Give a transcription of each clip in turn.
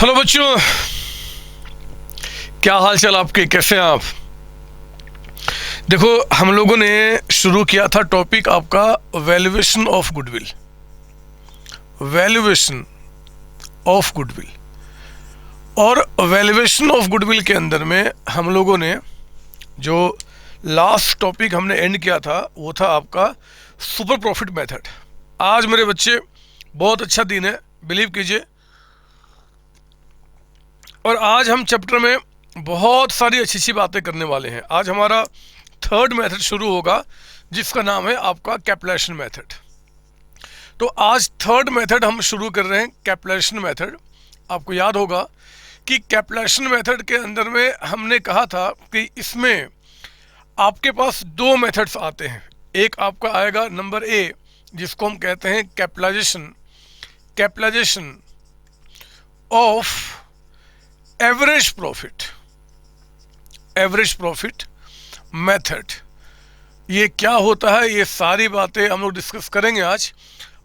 Hello बच्चों, क्या हाल चाल आपके, कैसे हैं आप। देखो, हम लोगों ने शुरू किया था टॉपिक आपका valuation of goodwill. Valuation of goodwill और वैल्यूएशन ऑफ गुडविल के अंदर में हम लोगों ने जो लास्ट टॉपिक हमने एंड किया था वो था आपका सुपर प्रॉफिट मेथड। आज मेरे बच्चे बहुत अच्छा दिन है, बिलीव कीजिए। और आज हम चैप्टर में बहुत सारी अच्छी अच्छी बातें करने वाले हैं। आज हमारा थर्ड मेथड शुरू होगा जिसका नाम है आपका कैलकुलेशन मेथड। तो आज थर्ड मेथड हम शुरू कर रहे हैं, कैलकुलेशन मेथड। आपको याद होगा कि कैलकुलेशन मेथड के अंदर में हमने कहा था कि इसमें आपके पास दो मेथड्स आते हैं। एक आपका आएगा नंबर ए, जिसको हम कहते हैं capitalization of average profit method. ये क्या होता है, ये सारी बातें हम लोग डिस्कस करेंगे आज।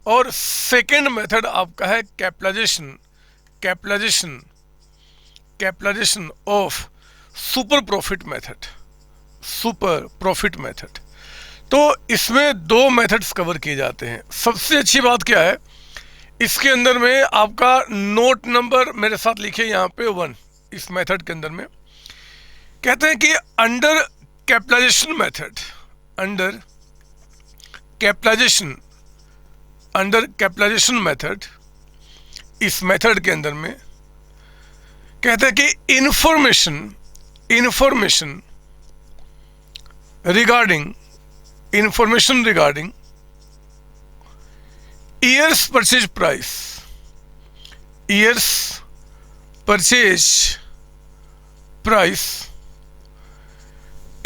और सेकेंड मेथड आपका है capitalization of super profit method. तो इसमें दो मेथड्स कवर किए जाते हैं। सबसे अच्छी बात क्या है, इसके अंदर में आपका नोट नंबर मेरे साथ लिखिए यहाँ पे 1। इस मेथड के अंदर में कहते हैं कि अंडर कैपिटलाइजेशन मेथड, इस मेथड के अंदर में कहते हैं कि information regarding years purchase price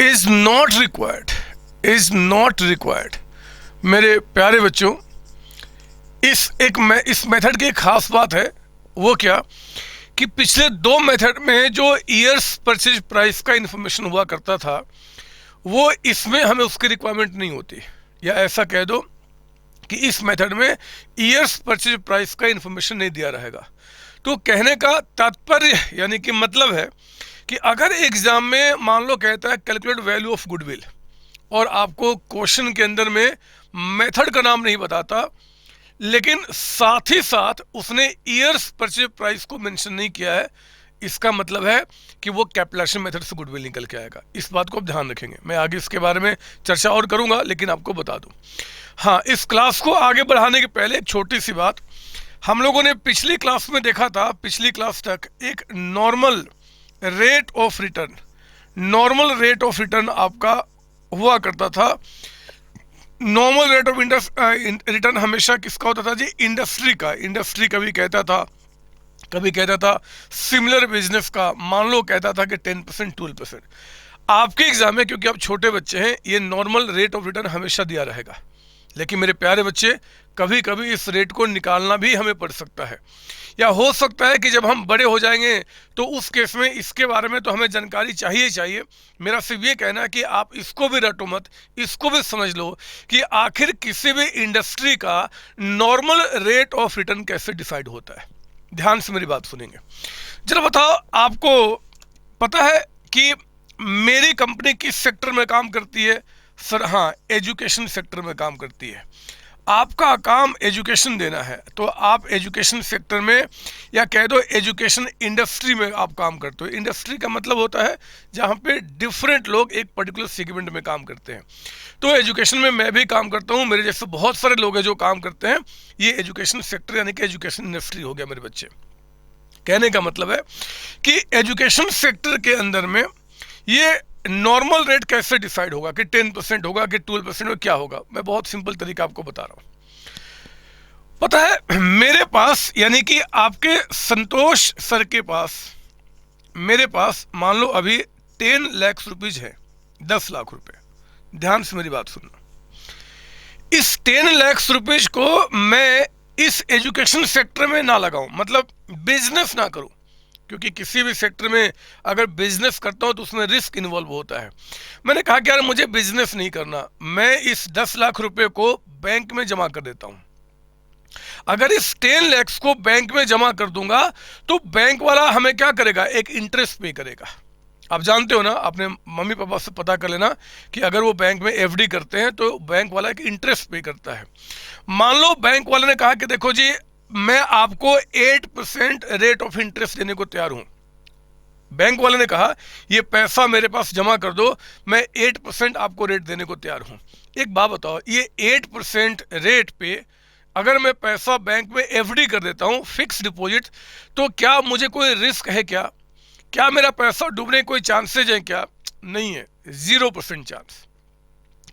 is not required. मेरे प्यारे बच्चों, इस मेथड की एक खास बात है। वो क्या कि पिछले दो मेथड में जो ईयर्स परचेज प्राइस का इंफॉर्मेशन हुआ करता था, वो इसमें हमें उसकी रिक्वायरमेंट नहीं होती। या ऐसा कह दो कि इस मेथड में ईयर्स परचेज प्राइस का इंफॉर्मेशन नहीं दिया रहेगा। तो कहने का तात्पर्य यानी कि मतलब है कि अगर एग्जाम में मान लो कहता है कैलकुलेट वैल्यू ऑफ गुडविल और आपको क्वेश्चन के अंदर में मेथड का नाम नहीं बताता, लेकिन साथ ही साथ उसने ईयर्स परचेज प्राइस को मेंशन नहीं किया है, इसका मतलब है कि वो कैलकुलेशन मेथड से गुडविल निकल के आएगा। इस बात को आप ध्यान रखेंगे। मैं आगे इसके बारे में चर्चा और करूंगा, लेकिन आपको बता दूं। हाँ, इस क्लास को आगे बढ़ाने के पहले एक छोटी सी बात। हम लोगों ने पिछली क्लास में देखा था, पिछली क्लास तक एक नॉर्मल रेट ऑफ रिटर्न आपका हुआ करता था। नॉर्मल रेट ऑफ रिटर्न हमेशा किसका होता था जी? इंडस्ट्री कभी कहता था सिमिलर बिजनेस का, मान लो कहता था कि 10% 12%। आपके एग्जाम में, क्योंकि आप छोटे बच्चे हैं, ये नॉर्मल रेट ऑफ रिटर्न हमेशा दिया रहेगा। लेकिन मेरे प्यारे बच्चे, कभी कभी इस रेट को निकालना भी हमें पड़ सकता है, या हो सकता है कि जब हम बड़े हो जाएंगे तो उस केस में इसके बारे में तो हमें जानकारी चाहिए। मेरा सिर्फ ये कहना है कि आप इसको भी रटो मत, इसको भी समझ लो कि आखिर किसी भी इंडस्ट्री का नॉर्मल रेट ऑफ रिटर्न कैसे डिसाइड होता है। ध्यान से मेरी बात सुनेंगे। जरा बताओ, आपको पता है कि मेरी कंपनी किस सेक्टर में काम करती है? सर हाँ, एजुकेशन सेक्टर में काम करती है। आपका काम एजुकेशन देना है, तो आप एजुकेशन सेक्टर में, या कह दो एजुकेशन इंडस्ट्री में आप काम करते हो। इंडस्ट्री का मतलब होता है जहाँ पे डिफरेंट लोग एक पर्टिकुलर सेगमेंट में काम करते हैं। तो एजुकेशन में मैं भी काम करता हूँ, मेरे जैसे बहुत सारे लोग हैं जो काम करते हैं। ये एजुकेशन सेक्टर यानी कि एजुकेशन इंडस्ट्री हो गया मेरे बच्चे। कहने का मतलब है कि एजुकेशन सेक्टर के अंदर में ये नॉर्मल रेट कैसे डिसाइड होगा, कि 10% होगा कि 12% होगा, क्या होगा? मैं बहुत सिंपल तरीका आपको बता रहा हूं। पता है, मेरे पास यानी कि आपके संतोष सर के पास, मेरे पास मान लो अभी 10 लाख रुपीज है, 10 लाख रुपए। ध्यान से मेरी बात सुनना। इस 10 लाख रुपीज को मैं इस एजुकेशन सेक्टर में ना लगाऊं, मतलब बिजनेस ना करूं, क्योंकि किसी भी सेक्टर में अगर बिजनेस करता हूं तो उसमें रिस्क इन्वॉल्व होता है। मैंने कहा कि यार मुझे बिजनेस नहीं करना, मैं इस 10 लाख रुपए को बैंक में जमा कर देता हूं। अगर इस 10 lakhs को बैंक में जमा कर दूंगा तो बैंक वाला हमें क्या करेगा, एक इंटरेस्ट पे करेगा। आप जानते हो ना, अपने मम्मी पापा से पता कर लेना कि अगर वो बैंक में एफडी करते हैं तो बैंक वाला एक इंटरेस्ट पे करता है। मान लो बैंक वाले ने कहा कि देखो जी, मैं आपको 8% रेट ऑफ इंटरेस्ट देने को तैयार हूं। बैंक वाले ने कहा ये पैसा मेरे पास जमा कर दो, मैं 8% आपको रेट देने को तैयार हूं। एक बात बताओ, ये 8% रेट पे अगर मैं पैसा बैंक में एफडी कर देता हूं, फिक्स डिपॉजिट, तो क्या मुझे कोई रिस्क है क्या मेरा पैसा डूबने के कोई चांसेज हैं क्या? नहीं है, 0% चांस।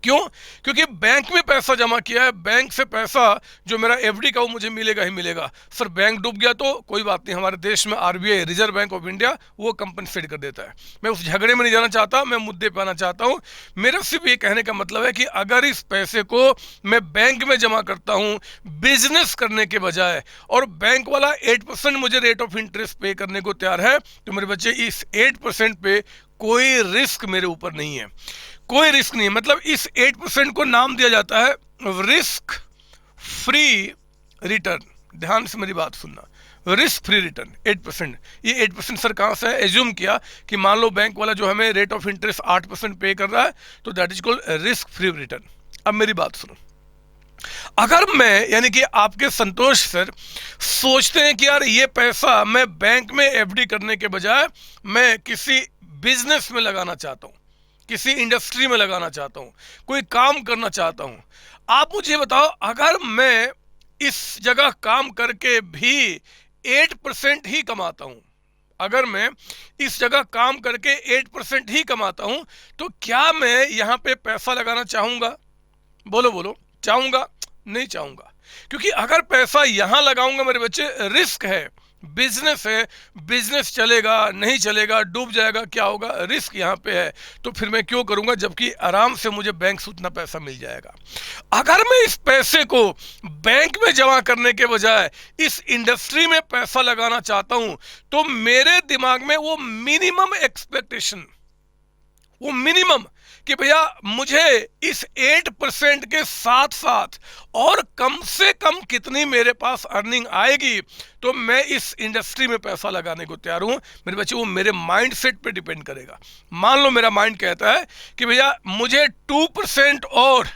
क्यों? क्योंकि बैंक में पैसा जमा किया है, बैंक से पैसा जो मेरा एफडी का वो मुझे मिलेगा ही मिलेगा। सर बैंक डूब गया तो कोई बात नहीं, हमारे देश में RBI, reserve bank of India, वो कंपनसेट कर देता है। मैं उस झगड़े में नहीं जाना चाहता, मैं मुद्दे पे आना चाहता हूं। मेरा सिर्फ ये कहने का मतलब है कि अगर इस पैसे को मैं बैंक में जमा करता हूं बिजनेस करने के बजाय, और बैंक वाला 8% मुझे रेट ऑफ इंटरेस्ट पे करने को तैयार है, तो मेरे बच्चे इस 8% पे कोई रिस्क मेरे ऊपर नहीं है, कोई रिस्क नहीं है। मतलब इस 8% को नाम दिया जाता है रिस्क फ्री रिटर्न। ध्यान से मेरी बात सुनना, रिस्क फ्री रिटर्न 8%। ये 8% सर कहाँ से है? एज्यूम किया कि मान लो बैंक वाला जो हमें रेट ऑफ इंटरेस्ट 8% पे कर रहा है, तो that is called risk free return. अब मेरी बात सुनो, अगर मैं, यानी कि आपके संतोष सर सोचते हैं कि यार ये पैसा मैं बैंक में एफडी करने के बजाय मैं किसी बिजनेस में लगाना चाहता हूं, किसी इंडस्ट्री में लगाना चाहता हूं, कोई काम करना चाहता हूं, आप मुझे बताओ, अगर मैं इस जगह काम करके भी 8% ही कमाता हूं, अगर मैं इस जगह काम करके 8% ही कमाता हूं, तो क्या मैं यहां पे पैसा लगाना चाहूंगा? बोलो बोलो, चाहूंगा? नहीं चाहूंगा। क्योंकि अगर पैसा यहां लगाऊंगा मेरे बच्चे, रिस्क है, बिजनेस है, बिजनेस चलेगा नहीं चलेगा, डूब जाएगा, क्या होगा, रिस्क यहां पे है, तो फिर मैं क्यों करूंगा, जबकि आराम से मुझे बैंक से उतना पैसा मिल जाएगा। अगर मैं इस पैसे को बैंक में जमा करने के बजाय इस इंडस्ट्री में पैसा लगाना चाहता हूं, तो मेरे दिमाग में वो मिनिमम एक्सपेक्टेशन, वो मिनिमम कि भैया मुझे इस 8% के साथ साथ और कम से कम कितनी मेरे पास अर्निंग आएगी, तो मैं इस इंडस्ट्री में पैसा लगाने को तैयार हूं। मेरे बच्चे, वो मेरे माइंड सेट पे डिपेंड करेगा। मान लो मेरा माइंड कहता है कि भैया मुझे 2% और,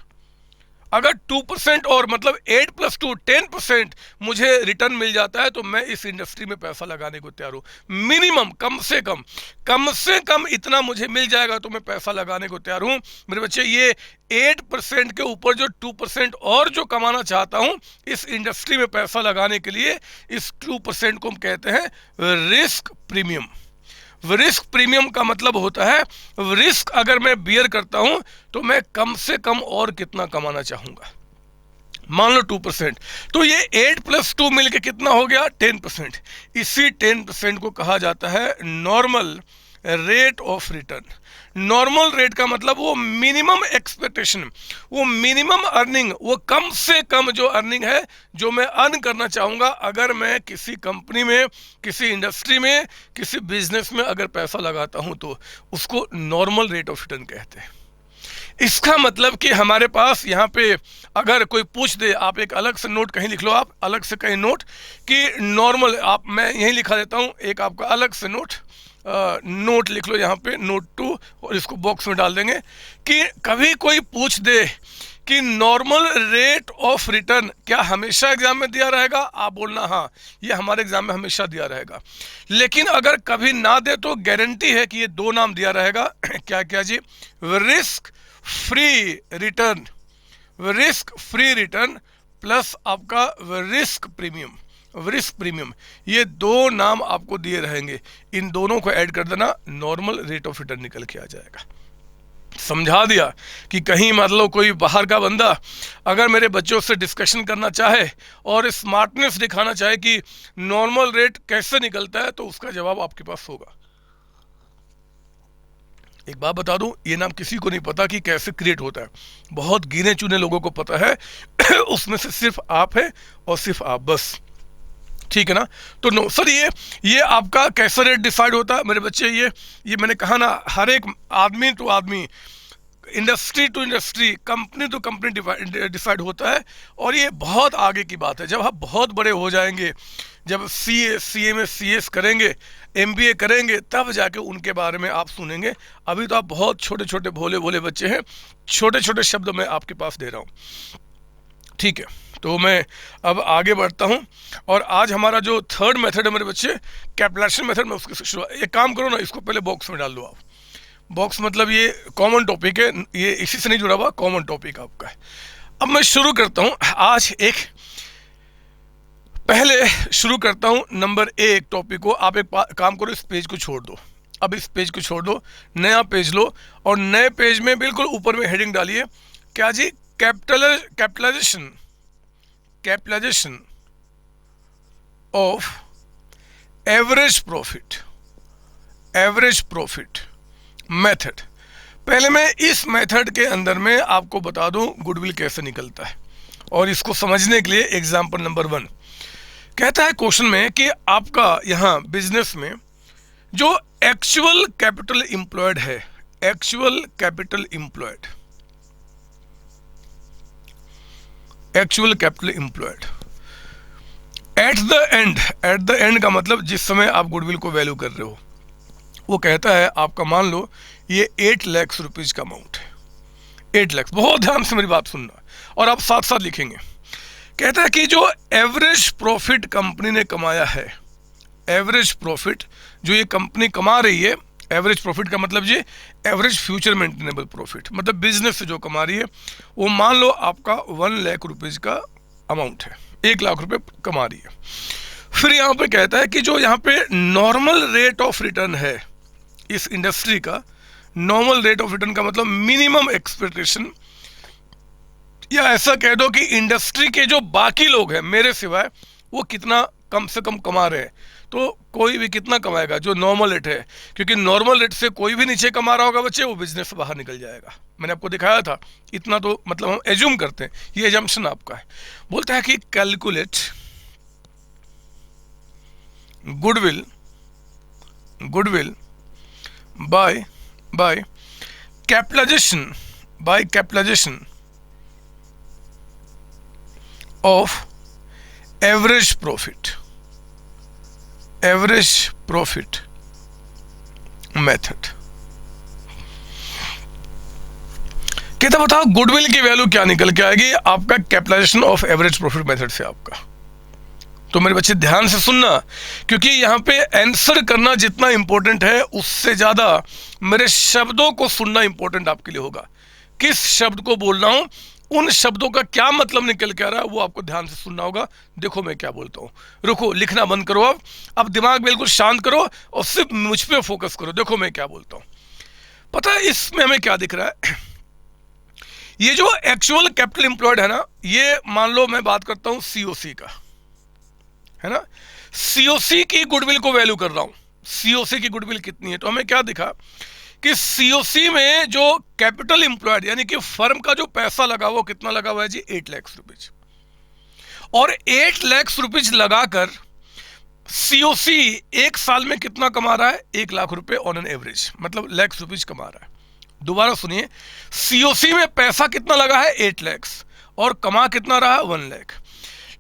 अगर 2% और मतलब 8 + 2 10% मुझे रिटर्न मिल जाता है, तो मैं इस इंडस्ट्री में पैसा लगाने को तैयार हूं। मिनिमम, कम से कम इतना मुझे मिल जाएगा तो मैं पैसा लगाने को तैयार हूं। मेरे बच्चे, ये 8% के ऊपर जो 2% और जो कमाना चाहता हूं इस इंडस्ट्री में पैसा लगाने के लिए, इस 2% को हम कहते हैं रिस्क प्रीमियम। रिस्क प्रीमियम का मतलब होता है, रिस्क अगर मैं बियर करता हूं तो मैं कम से कम और कितना कमाना चाहूंगा। मान लो 2%, तो ये 8 + 2 मिलके कितना हो गया, 10%। इसी 10% को कहा जाता है normal rate of return. Normal rate का मतलब वो मिनिमम एक्सपेक्टेशन, वो मिनिमम अर्निंग, वो कम से कम जो अर्निंग है जो मैं अर्न करना चाहूंगा अगर मैं किसी कंपनी में, किसी इंडस्ट्री में, किसी बिजनेस में अगर पैसा लगाता हूं, तो उसको नॉर्मल रेट ऑफ रिटर्न कहते हैं। इसका मतलब कि हमारे पास यहाँ पे अगर कोई पूछ दे, आप एक अलग से नोट कहीं लिख लो, आप अलग से कहीं नोट कि नॉर्मल, आप, मैं यहीं लिखा देता हूँ, एक आपका अलग से नोट, नोट लिख लो यहाँ पे, नोट 2, और इसको बॉक्स में डाल देंगे कि कभी कोई पूछ दे कि नॉर्मल रेट ऑफ रिटर्न क्या हमेशा एग्जाम में दिया रहेगा, आप बोलना हाँ, ये हमारे एग्जाम में हमेशा दिया रहेगा। लेकिन अगर कभी ना दे तो गारंटी है कि ये 2 नाम दिया रहेगा। क्या क्या जी, risk free return, risk free return plus आपका रिस्क प्रीमियम, रिस्क प्रीमियम, ये 2 नाम आपको दिए रहेंगे। इन दोनों को ऐड कर देना, नॉर्मल रेट ऑफ रिटर्न निकल के आ जाएगा। समझा दिया कि कहीं मतलब कोई बाहर का बंदा अगर मेरे बच्चों से डिस्कशन करना चाहे और स्मार्टनेस दिखाना चाहे कि नॉर्मल रेट कैसे निकलता है, तो उसका जवाब आपके पास होगा। एक बात बता दूं, ये नाम किसी को नहीं पता कि कैसे क्रिएट होता है, बहुत गिने चुने लोगों को पता है। उसमें से सिर्फ आप है और सिर्फ आप, बस, ठीक है ना। तो नो सर, ये आपका कैसा रेट डिसाइड होता है मेरे बच्चे, ये मैंने कहा ना, हर एक आदमी टू आदमी industry to industry, company to company decide होता है। और ये बहुत आगे की बात है, जब आप बहुत बड़े हो जाएंगे, जब सीए में सीएस करेंगे, एमबीए करेंगे, तब जाके उनके बारे में आप सुनेंगे। अभी तो आप बहुत छोटे छोटे भोले भोले बच्चे हैं, छोटे छोटे शब्द मैं आपके पास दे रहा हूँ। ठीक है, तो मैं अब आगे बढ़ता हूँ। और आज हमारा जो थर्ड मेथड है मेरे बच्चे, कैपिटलाइजेशन मेथड में उसकी शुरुआत। एक काम करो ना, इसको पहले बॉक्स में डाल दो आप। बॉक्स मतलब ये कॉमन टॉपिक है, ये इसी से नहीं जुड़ा हुआ, कॉमन टॉपिक आपका है। अब मैं शुरू करता हूँ आज एक, पहले शुरू करता हूँ नंबर 1 टॉपिक को। आप एक काम करो, इस पेज को छोड़ दो, अब इस पेज को छोड़ दो, नया पेज लो और नए पेज में बिल्कुल ऊपर में हेडिंग डालिए, क्या जी, capitalisation of average profit method. पहले मैं इस मेथड के अंदर में आपको बता दूं गुडविल कैसे निकलता है, और इसको समझने के लिए एग्जांपल नंबर 1 कहता है क्वेश्चन में कि आपका यहां बिजनेस में जो एक्चुअल कैपिटल एम्प्लॉयड है, actual capital employed at the and का मतलब जिस समय आप गुडविल को वैल्यू कर रहे हो, वो कहता है आपका, मान लो ये 8 लाख रुपीज का अमाउंट है। 8 लाख, बहुत ध्यान से मेरी बात सुनना और आप साथ साथ लिखेंगे। कहता है कि जो एवरेज प्रॉफिट कंपनी ने कमाया है, एवरेज प्रॉफिट जो ये कंपनी कमा रही है, एवरेज प्रॉफिट का मतलब ये एवरेज फ्यूचर मेंटेनेबल प्रॉफिट, मतलब बिजनेस से जो कमा रही है, वो मान लो आपका 1 लाख रुपीज का अमाउंट है, 1 लाख रुपए कमा रही है। फिर यहाँ पे कहता है कि जो यहाँ पे नॉर्मल रेट ऑफ रिटर्न है इस इंडस्ट्री का, नॉर्मल रेट ऑफ रिटर्न का मतलब मिनिमम एक्सपेक्टेशन, या ऐसा कह दो कि इंडस्ट्री के जो बाकी लोग हैं मेरे सिवाय, वो कितना कम से कम कमा रहे हैं। तो कोई भी कितना कमाएगा, जो नॉर्मल रेट है, क्योंकि नॉर्मल रेट से कोई भी नीचे कमा रहा होगा बच्चे, वो बिजनेस से बाहर निकल जाएगा। मैंने आपको दिखाया था, इतना तो मतलब हम एज्यूम करते हैं, ये एजम्पशन आपका है। बोलता है कि calculate goodwill by capitalization of average profit method। कहता बताओ गुडविल की वैल्यू क्या निकल के आएगी आपका capitalization of average profit method से आपका। तो मेरे बच्चे ध्यान से सुनना, क्योंकि यहां पे आंसर करना जितना इंपॉर्टेंट है, उससे ज्यादा मेरे शब्दों को सुनना इंपॉर्टेंट आपके लिए होगा। किस शब्द को बोल रहा हूं, उन शब्दों का क्या मतलब निकल के आ रहा है, वो आपको ध्यान से सुनना होगा। देखो मैं क्या बोलता हूं, रुको, लिखना बंद करो, अब दिमाग बिल्कुल शांत करो और सिर्फ मुझ पे फोकस करो। देखो मैं क्या बोलता हूं, पता है इसमें हमें क्या दिख रहा है। ये जो एक्चुअल कैपिटल एम्प्लॉयड है ना, ये मान लो मैं बात करता हूं सीओसी का, है ना, सीओसी की गुडविल को वैल्यू कर रहा हूं। सीओसी की गुडविल कितनी है, तो हमें क्या दिखा कि सीओसी में जो कैपिटल एम्प्लॉयड यानी कि फर्म का जो पैसा लगा हुआ, कितना लगा हुआ है जी, 8 लाख रुपीज। और 8 लाख रुपीज लगाकर सीओसी एक साल में कितना कमा रहा है, 1 लाख रुपए ऑन एन एवरेज, मतलब लाख रुपीज कमा रहा है। दोबारा सुनिए, सीओसी में पैसा कितना लगा है, 8 लाख, और कमा कितना रहा है, 1 लाख।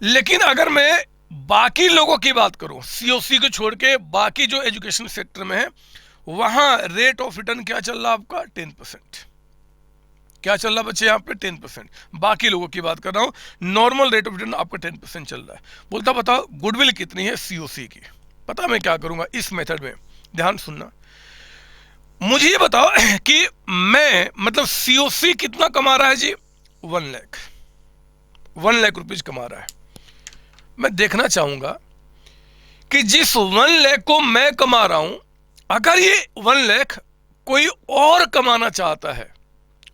लेकिन अगर मैं बाकी लोगों की बात करूं, सीओसी को छोड़ के बाकी जो एजुकेशन सेक्टर में है, वहां रेट ऑफ रिटर्न क्या चल रहा है आपका, 10%। क्या चल रहा बच्चे यहाँ पे, 10%। बाकी लोगों की बात कर रहा हूं, नॉर्मल रेट ऑफ रिटर्न आपका 10% चल रहा है। बोलता बताओ गुडविल कितनी है सीओसी की। पता मैं क्या करूंगा इस मेथड में, ध्यान सुनना, मुझे ये बताओ कि मैं मतलब सीओसी कितना कमा रहा है जी, 1 लाख रुपीज कमा रहा है। मैं देखना चाहूंगा कि जिस 1 लाख को मैं कमा रहा हूं, अगर ये 1 लाख कोई और कमाना चाहता है,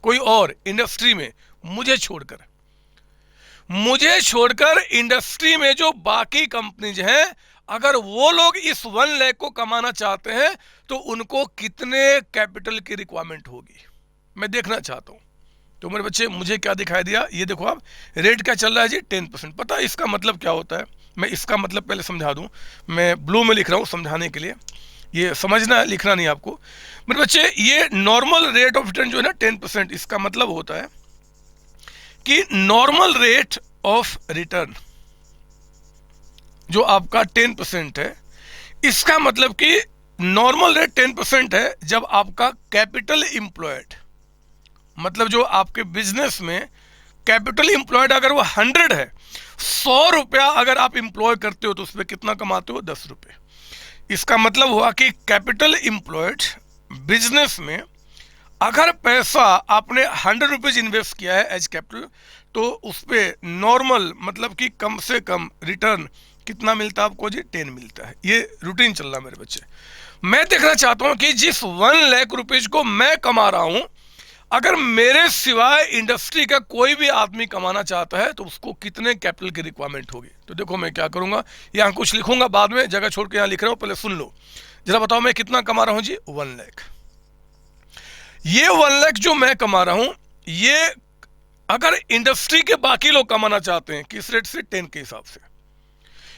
कोई और इंडस्ट्री में मुझे छोड़कर इंडस्ट्री में जो बाकी कंपनीज हैं, अगर वो लोग इस 1 लाख को कमाना चाहते हैं, तो उनको कितने कैपिटल की रिक्वायरमेंट होगी, मैं देखना चाहता हूं। तो मेरे बच्चे मुझे क्या दिखाई दिया, ये देखो आप, रेट क्या चल रहा है जी, 10%। पता है इसका मतलब क्या होता है, मैं इसका मतलब पहले समझा दूं, मैं ब्लू में लिख रहा हूं समझाने के लिए। ये समझना है, लिखना नहीं आपको मेरे बच्चे। ये नॉर्मल रेट ऑफ रिटर्न जो है ना 10%, इसका मतलब होता है कि नॉर्मल रेट ऑफ रिटर्न जो आपका 10% है, इसका मतलब कि नॉर्मल रेट 10% है जब आपका कैपिटल इंप्लॉयड, मतलब जो आपके बिजनेस में कैपिटल इंप्लॉयड अगर वो 100 है, 100 रुपया अगर आप इंप्लॉय करते हो तो उसमें कितना कमाते हो? 10 रुपये। इसका मतलब हुआ कि कैपिटल इंप्लॉयड बिजनेस में अगर पैसा आपने 100 रुपीज इन्वेस्ट किया है एज कैपिटल, तो उस पर नॉर्मल मतलब कि कम से कम रिटर्न कितना मिलता है आपको जी? 10 मिलता है। ये रूटीन चल रहा है मेरे बच्चे। मैं देखना चाहता हूं कि जिस 1 लाख रुपीज को मैं कमा रहा हूं, अगर मेरे सिवाय इंडस्ट्री का कोई भी आदमी कमाना चाहता है तो उसको कितने कैपिटल की रिक्वायरमेंट होगी। तो देखो मैं क्या करूंगा, यहाँ कुछ लिखूंगा, बाद में जगह छोड़ के यहाँ लिख रहा हूं, पहले सुन लो जरा। बताओ मैं कितना कमा रहा हूं जी? 1 लाख। ये 1 लाख जो मैं कमा रहा हूं, ये अगर इंडस्ट्री के बाकी लोग कमाना चाहते हैं, किस रेट से? 10 के हिसाब से।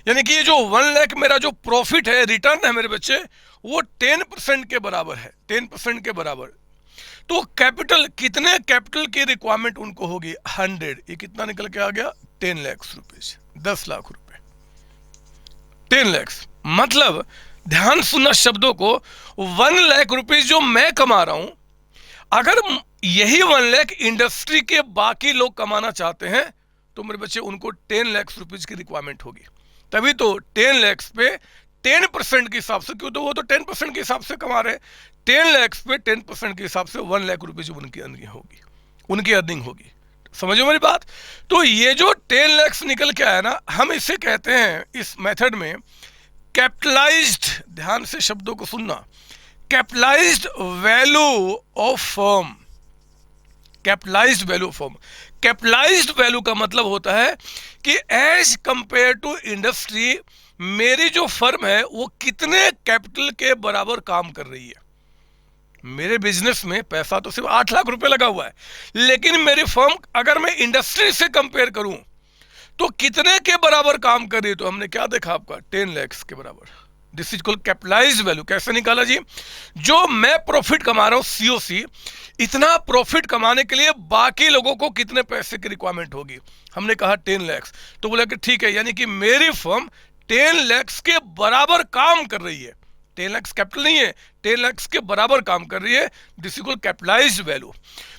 यानी कि ये जो 1 लाख मेरा जो प्रॉफिट है, रिटर्न है मेरे बच्चे, वो 10% के बराबर है, 10% के बराबर। तो कैपिटल, कितने कैपिटल की रिक्वायरमेंट उनको होगी? 100। ये कितना निकल के आ गया? 10 लाख रुपीज, 10 लाख रुपए, 10 लाख। मतलब ध्यान सुनना शब्दों को, 1 लाख रुपीज जो मैं कमा रहा हूं, अगर यही 1 लाख इंडस्ट्री के बाकी लोग कमाना चाहते हैं तो मेरे बच्चे उनको 10 लाख रुपीज की रिक्वायरमेंट होगी। तभी तो 10 लाख पे 10% के हिसाब से, क्यों? तो वो तो 10% के हिसाब से कमा रहे हैं। 10 लाख पे 10% के हिसाब से 1 लाख रुपीज उनकी अर्निंग होगी, उनकी अर्निंग होगी। समझो मेरी बात। तो ये जो 10 लाख निकल के आया ना, हम इसे कहते हैं इस मेथड में कैपिटलाइज्ड, ध्यान से शब्दों को सुनना, capitalised value of firm. Capitalised value of firm, capitalised value का मतलब होता है कि एज कंपेयर टू इंडस्ट्री, मेरी जो फर्म है वो कितने कैपिटल के बराबर काम कर रही है। मेरे बिजनेस में पैसा तो सिर्फ 8 लाख रुपए लगा हुआ है, लेकिन मेरी फर्म अगर मैं इंडस्ट्री से कंपेयर करूं तो कितने के बराबर काम कर रही है? तो हमने क्या देखा आपका? 10 लाख के बराबर। This is called capitalised value. कैसे निकाला जी? जो मैं प्रॉफिट कमा रहा हूं सीओसी, इतना प्रॉफिट कमाने के लिए बाकी लोगों को कितने पैसे की रिक्वायरमेंट होगी? हमने कहा 10 लाख। तो बोला कि ठीक है, यानी कि मेरी फर्म 10 लाख के बराबर काम कर रही है। 10 लाख कैपिटल नहीं है, 10 लाख के बराबर काम कर रही है। This is called capitalised value.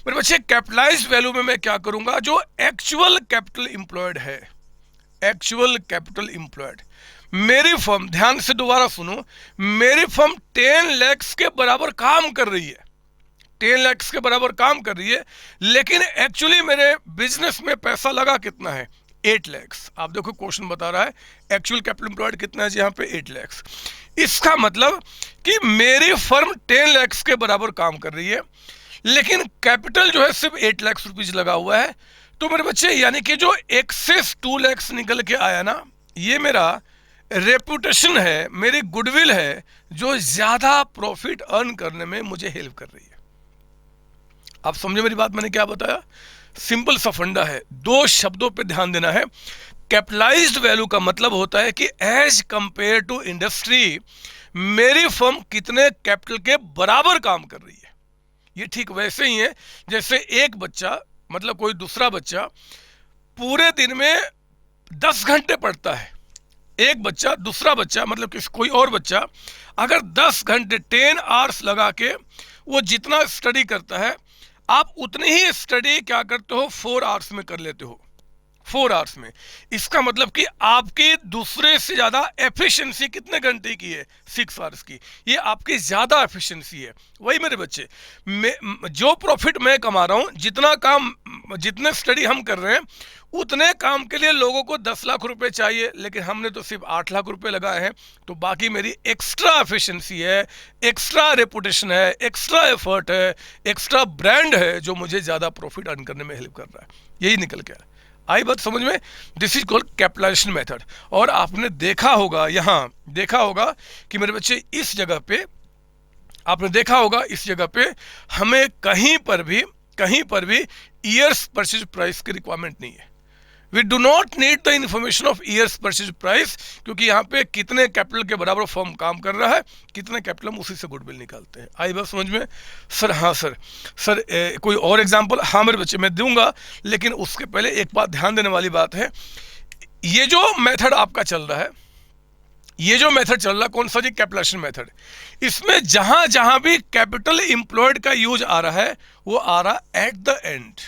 मेरे बच्चे कैपिटलाइज्ड वैल्यू में मैं क्या करूंगा? जो एक्चुअल कैपिटल इंप्लॉयड है, एक्चुअल कैपिटल इंप्लॉयड, मेरी फर्म, ध्यान से दोबारा सुनो, मेरी फर्म 10 लाख के बराबर काम कर रही है, 10 लाख के बराबर काम कर रही है, लेकिन एक्चुअली मेरे बिजनेस में पैसा लगा कितना है? 8 लाख। आप देखो क्वेश्चन बता रहा है एक्चुअल कैपिटल एम्प्लॉयड कितना है जी? यहाँ पे 8 लाख। इसका मतलब कि मेरी फर्म 10 लाख के बराबर काम कर रही है, लेकिन कैपिटल जो है सिर्फ 8 लाख रुपीज लगा हुआ है। तो मेरे बच्चे यानी कि जो एक्सेस 2 लाख निकल के आया ना, ये मेरा रेपुटेशन है, मेरी गुडविल है, जो ज्यादा प्रॉफिट अर्न करने में मुझे हेल्प कर रही है। आप समझे मेरी बात? मैंने क्या बताया? सिंपल सा फंडा है, 2 शब्दों पे ध्यान देना है। कैपिटलाइज्ड वैल्यू का मतलब होता है कि एज कंपेयर टू इंडस्ट्री, मेरी फर्म कितने कैपिटल के बराबर काम कर रही है। ये ठीक वैसे ही है जैसे एक बच्चा, मतलब कोई दूसरा बच्चा पूरे दिन में 10 घंटे पढ़ता है। एक बच्चा, दूसरा बच्चा मतलब कि कोई और बच्चा अगर 10 घंटे 10 आवर्स लगा के वो जितना स्टडी करता है, आप उतनी ही स्टडी क्या करते हो? 4 आवर्स में कर लेते हो, 4 आवर्स में। इसका मतलब कि आपकी दूसरे से ज्यादा एफिशिएंसी कितने घंटे की है? 6 आवर्स की। ये आपकी ज्यादा एफिशिएंसी है। वही मेरे बच्चे, जो प्रॉफिट मैं कमा रहा हूं, जितना काम, जितने स्टडी हम कर रहे हैं, उतने काम के लिए लोगों को 10 लाख रुपए चाहिए, लेकिन हमने तो सिर्फ 8 लाख रुपए लगाए हैं। तो बाकी मेरी एक्स्ट्रा एफिशिएंसी है, एक्स्ट्रा रेपुटेशन है, एक्स्ट्रा एफर्ट है, एक्स्ट्रा ब्रांड है, जो मुझे ज्यादा प्रॉफिट अर्न करने में हेल्प कर रहा है। यही निकल गया। आई बात समझ में? This is called capitalization method. और आपने देखा होगा, यहां देखा होगा कि मेरे बच्चे इस जगह पे, आपने देखा होगा इस जगह पे हमें कहीं पर भी ईयर्स परचेज प्राइस की रिक्वायरमेंट नहीं है। We do not need the information of years purchase price, क्योंकि यहाँ पे कितने कैपिटल के बराबर फर्म काम कर रहा है, कितने कैपिटल हम उसी से गुडविल निकालते हैं। आई बात समझ में? सर हाँ सर, कोई और एग्जांपल? हाँ मेरे बच्चे मैं दूंगा, लेकिन उसके पहले एक बात ध्यान देने वाली बात है, ये जो मेथड आपका चल रहा है, ये जो मेथड चल रहा है कौन सा जी? Capitalisation method. इसमें जहां जहां भी कैपिटल इंप्लॉयड का यूज आ रहा है वो आ रहा है एट द एंड।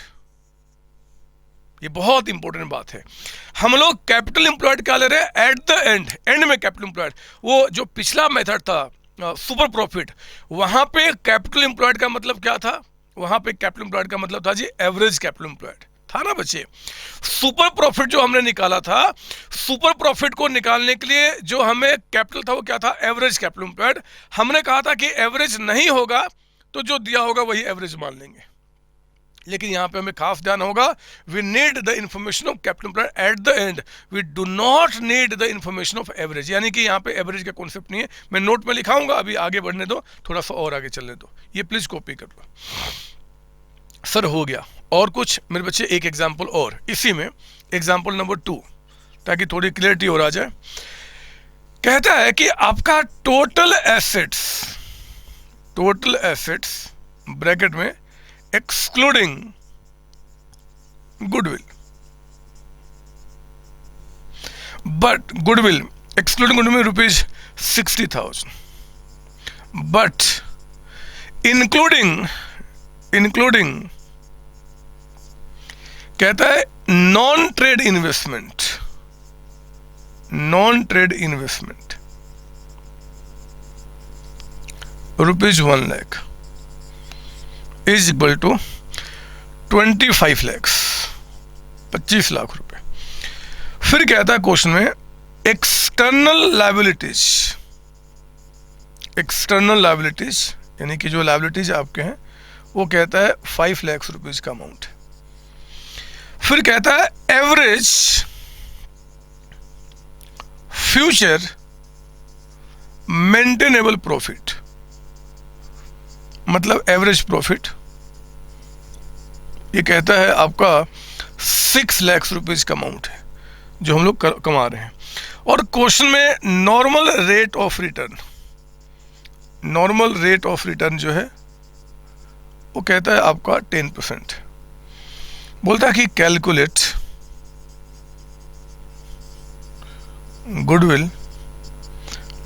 ये बहुत इंपॉर्टेंट बात है। हम लोग कैपिटल इंप्लॉयड क्या ले रहे हैं? एट द एंड, एंड में कैपिटल इंप्लॉयड। वो जो पिछला मेथड था सुपर प्रॉफिट, वहां पे कैपिटल इंप्लॉयड का मतलब क्या था? वहां पे कैपिटल इंप्लॉयड का मतलब था जी एवरेज कैपिटल इंप्लॉयड, था ना बच्चे? सुपर प्रॉफिट जो हमने निकाला था, सुपर प्रॉफिट को निकालने के लिए जो हमें कैपिटल था वो क्या था? Average capital employed. हमने कहा था कि एवरेज नहीं होगा तो जो दिया होगा वही एवरेज मान लेंगे, लेकिन यहां पे हमें खास ध्यान होगा, we need the information of capital employed at the end, we do not need the information of average. यानी कि यहां पे एवरेज का कॉन्सेप्ट नहीं है। मैं नोट में लिखाऊंगा, अभी आगे बढ़ने दो, थोड़ा सा और आगे चलने दो, ये प्लीज कॉपी कर लो। सर हो गया, और कुछ मेरे बच्चे? एक एग्जाम्पल और इसी में, एग्जाम्पल नंबर 2, ताकि थोड़ी क्लियरिटी और आ जाए। कहता है कि आपका टोटल एसेट्स ब्रैकेट में excluding goodwill, but goodwill excluding goodwill ₹60,000, but including कहता है non trade investment ₹1 lakh is equal to 25 lakh, 25 lakh रुपए। फिर कहता है क्वेश्चन में एक्सटर्नल लायबिलिटीज यानी कि जो लायबिलिटीज आपके हैं वो कहता है 5 लाख रुपीज का अमाउंट। फिर कहता है एवरेज फ्यूचर मेंटेनेबल प्रॉफिट, मतलब एवरेज प्रॉफिट, ये कहता है आपका 6 लाख रुपीज का अमाउंट है जो हम लोग कमा रहे हैं। और क्वेश्चन में नॉर्मल रेट ऑफ रिटर्न जो है वो कहता है आपका 10%। बोलता है कि calculate goodwill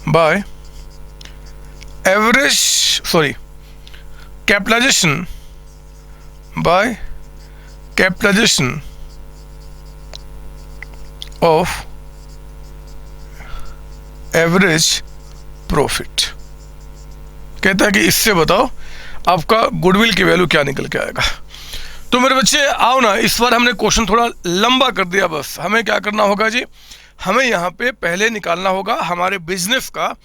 by capitalization of average profit. कहता है कि इससे बताओ आपका गुडविल की वैल्यू क्या निकल के आएगा। तो मेरे बच्चे आओ ना, इस बार हमने क्वेश्चन थोड़ा लंबा कर दिया। बस हमें क्या करना होगा जी, हमें यहाँ पे पहले निकालना होगा हमारे बिजनेस का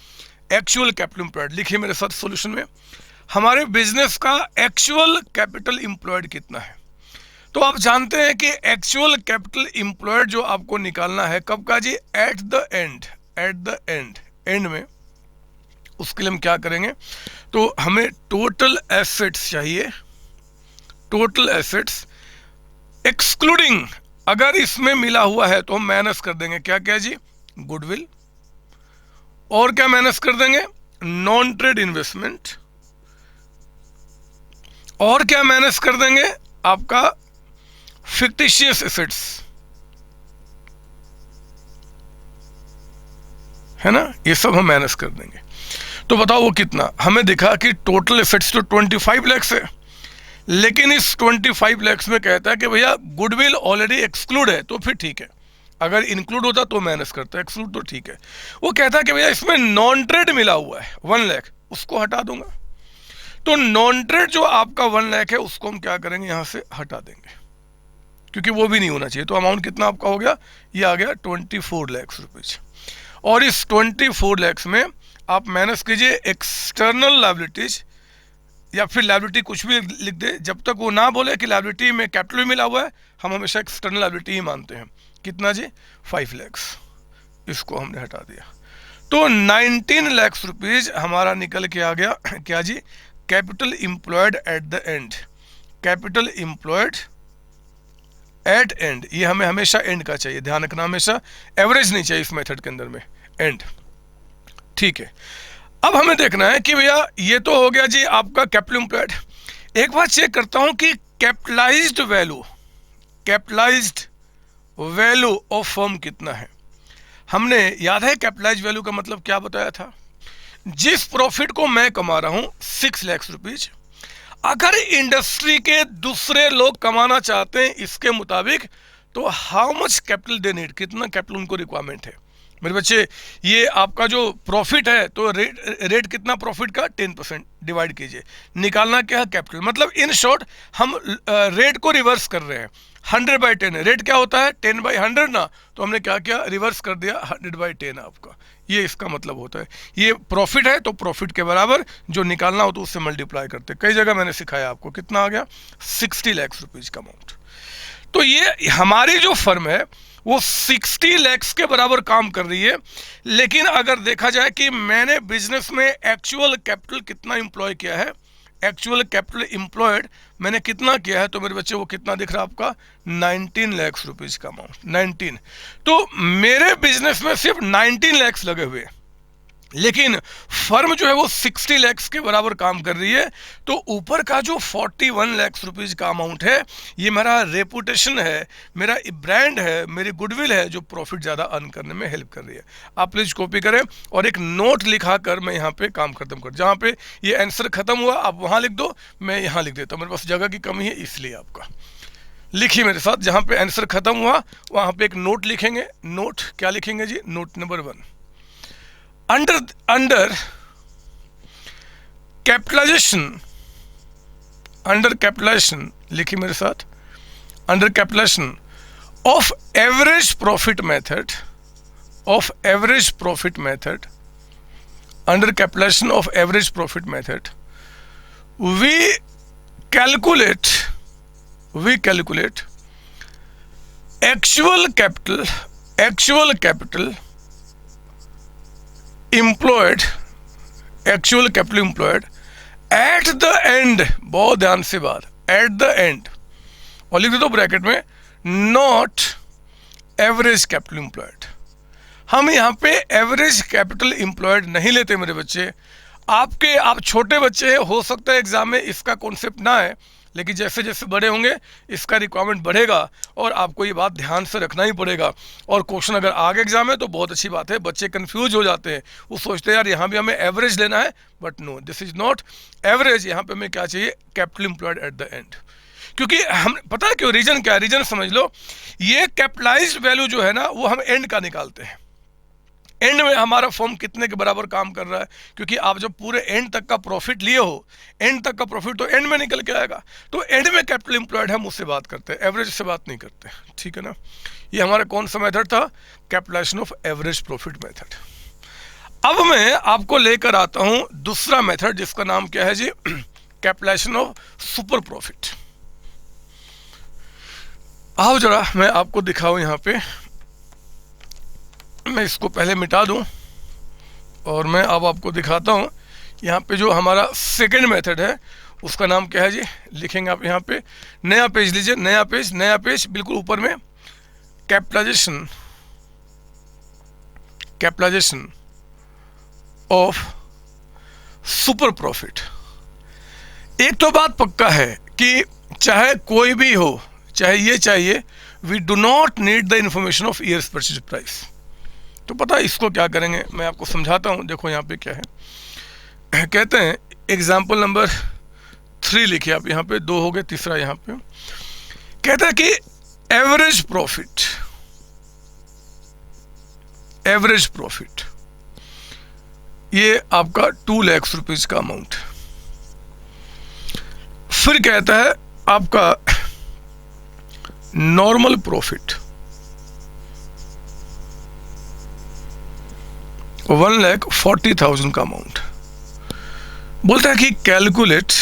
एक्चुअल कैपिटल एम्प्लॉयड। लिखिए मेरे साथ सॉल्यूशन में, हमारे बिजनेस का एक्चुअल कैपिटल एम्प्लॉयड कितना है। तो आप जानते हैं कि एक्चुअल कैपिटल एम्प्लॉयड जो आपको निकालना है कब का जी? एट द एंड में। उसके लिए हम क्या करेंगे, तो हमें टोटल एसेट्स चाहिए, टोटल एसेट्स एक्सक्लूडिंग, अगर इसमें मिला हुआ है तो हम माइनस कर देंगे क्या क्या जी? गुडविल। और क्या माइनस कर देंगे? Non trade investment. और क्या माइनस कर देंगे? आपका फिक्टिशियस एसेट्स, है ना, ये सब हम माइनस कर देंगे। तो बताओ वो कितना? हमें दिखा कि टोटल एसेट्स तो 25 लाख है, लेकिन इस 25 लाख में कहता है कि भैया गुडविल ऑलरेडी एक्सक्लूड है, तो फिर ठीक है। अगर इंक्लूड होता तो माइनस करता, एक्सक्लूड तो ठीक है। वो कहता है कि भैया इसमें नॉन ट्रेड मिला हुआ है 1 लाख, उसको हटा दूंगा। तो नॉन ट्रेड जो आपका 1 लाख है उसको हम क्या करेंगे, यहां से हटा देंगे, क्योंकि वो भी नहीं होना चाहिए। तो अमाउंट कितना आपका हो गया? ये आ गया 24 लाख रुपीज। और इस 24 लाख में आप माइनस कीजिए एक्सटर्नल लायबिलिटीज, या फिर लायबिलिटी कुछ भी लिख दे, जब तक वो ना बोले कि लायबिलिटी में कैपिटल भी मिला हुआ है, हम हमेशा एक्सटर्नल लायबिलिटी ही मानते हैं। कितना जी? 5 लाख। इसको हमने हटा दिया, तो 19 लाख रुपीज हमारा निकल के आ गया क्या जी? Capital employed at the end. Capital employed at end, ये हमें हमेशा एंड का चाहिए, ध्यान रखना, हमेशा एवरेज नहीं चाहिए इस मेथड के अंदर में, एंड। ठीक है, अब हमें देखना है कि भैया ये तो हो गया जी आपका कैपिटल एम्प्लॉयड। एक बार चेक करता हूं कि कैपिटलाइज्ड वैल्यू ऑफ फर्म कितना है। हमने याद है कैपिटलाइज्ड वैल्यू का मतलब क्या बताया था? जिस प्रॉफिट को मैं कमा रहा हूं 6 लाख रुपीज, अगर इंडस्ट्री के दूसरे लोग कमाना चाहते हैं इसके मुताबिक, तो how much capital they need, कितना कैपिटल उनको रिक्वायरमेंट है। मेरे बच्चे, ये आपका जो प्रॉफिट है तो रेट कितना प्रॉफिट का, 10% डिवाइड कीजिए, निकालना क्या है, कैपिटल। मतलब इन शॉर्ट हम रेट को रिवर्स कर रहे हैं। 100/10 रेट क्या होता है, 10/100 ना, तो हमने क्या किया, रिवर्स कर दिया, 100/10 आपका, ये इसका मतलब होता है। ये प्रॉफिट है तो प्रॉफिट के बराबर जो निकालना हो तो उससे मल्टीप्लाई करते, कई जगह मैंने सिखाया आपको। कितना आ गया, 60 लाख रुपीज का अमाउंट। तो ये हमारी जो फर्म है वो 60 लाख के बराबर काम कर रही है। लेकिन अगर देखा जाए कि मैंने बिजनेस में एक्चुअल कैपिटल कितना इंप्लॉय किया है, एक्चुअल कैपिटल इंप्लॉयड मैंने कितना किया है, तो मेरे बच्चे वो कितना दिख रहा है आपका, 19 लाख रुपीज का अमाउंट, 19। तो मेरे बिजनेस में सिर्फ 19 लाख लगे हुए, लेकिन फर्म जो है वो 60 लाख के बराबर काम कर रही है। तो ऊपर का जो 41 लाख रुपीज का अमाउंट है, ये मेरा रेपुटेशन है, मेरा ब्रांड है, मेरी गुडविल है, जो प्रॉफिट ज़्यादा अर्न करने में हेल्प कर रही है। आप प्लीज़ कॉपी करें और एक नोट लिखा कर मैं यहाँ पे काम खत्म कर, जहाँ पे ये आंसर खत्म हुआ आप वहाँ लिख दो, मैं यहाँ लिख देता हूँ, मेरे पास जगह की कमी है इसलिए। आपका लिखिए मेरे साथ, जहाँ पे आंसर खत्म हुआ वहाँ पे एक नोट लिखेंगे। नोट क्या लिखेंगे जी, नोट नंबर 1, under capitalization लिखिए मेरे साथ, under capitalization of average profit method, under capitalization of average profit method, we calculate actual capital employed at the end, बहुत ध्यान से बात, at the end, और लिख दे दो ब्रैकेट में, नॉट एवरेज कैपिटल एम्प्लॉयड। हम यहाँ पे एवरेज कैपिटल एम्प्लॉयड नहीं लेते मेरे बच्चे। आप छोटे बच्चे हैं, हो सकता है एग्जाम में इसका कॉन्सेप्ट ना है, लेकिन जैसे जैसे बड़े होंगे इसका रिक्वायरमेंट बढ़ेगा और आपको ये बात ध्यान से रखना ही पड़ेगा। और क्वेश्चन अगर आगे एग्जाम है तो बहुत अच्छी बात है, बच्चे कंफ्यूज हो जाते हैं, वो सोचते हैं यार यहाँ भी हमें एवरेज लेना है, but no, this is not average. यहाँ पे हमें क्या चाहिए, capital employed at the end. क्योंकि हम पता है क्यों, रीजन क्या है, रीजन समझ लो। ये कैपिटलाइज्ड वैल्यू जो है ना वो हम एंड का निकालते हैं, एंड में हमारा फर्म कितने के बराबर काम कर रहा है। क्योंकि आप जब पूरे एंड तक का प्रॉफिट लिए हो, एंड तक का प्रॉफिट तो एंड में निकल के आएगा, तो एंड में कैपिटल एम्प्लॉयड हम उससे बात करते हैं, एवरेज से बात नहीं करते, ठीक है ना। ये हमारा कौन सा मेथड था, capitalization of average profit method. अब मैं आपको लेकर आता हूं दूसरा मेथड, जिसका नाम क्या है जी, कैपिटलाइजेशन ऑफ सुपर प्रॉफिट। आओ जरा मैं आपको दिखाऊं, यहाँ पे मैं इसको पहले मिटा दूं और मैं अब आपको दिखाता हूं। यहाँ पे जो हमारा सेकंड मेथड है उसका नाम क्या है जी, लिखेंगे आप यहाँ पे, नया पेज लीजिए, नया पेज बिल्कुल ऊपर में, कैपिटलाइजेशन ऑफ सुपर प्रॉफिट। एक तो बात पक्का है कि चाहे कोई भी हो, चाहे ये चाहिए, we do not need the information of years purchase price. तो पता है इसको क्या करेंगे, मैं आपको समझाता हूँ। देखो यहाँ पे क्या है, कहते हैं एग्जाम्पल नंबर 3 लिखिए आप, यहाँ पे 2 हो गए, तीसरा यहाँ पे कहता है कि एवरेज प्रॉफिट ये आपका 2 लाख रुपीज का अमाउंट। फिर कहता है आपका नॉर्मल प्रॉफिट 1,40,000 का अमाउंट। बोलता है कि calculate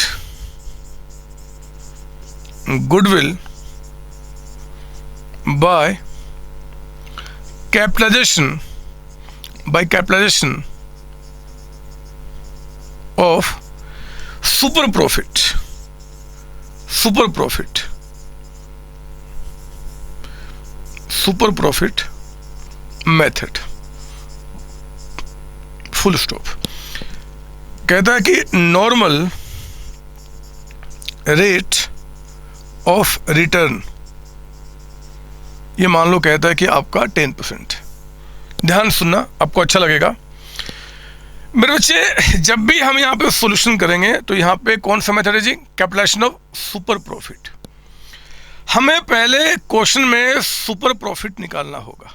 goodwill by capitalization of super profit super profit method, full stop. कहता है कि नॉर्मल रेट ऑफ रिटर्न, ये मान लो कहता है कि आपका 10%। ध्यान सुनना, आपको अच्छा लगेगा मेरे बच्चे। जब भी हम यहाँ पे सॉल्यूशन करेंगे तो यहाँ पे कौन सा मेथड है जी? Calculation of super profit. हमें पहले क्वेश्चन में सुपर प्रॉफिट निकालना होगा।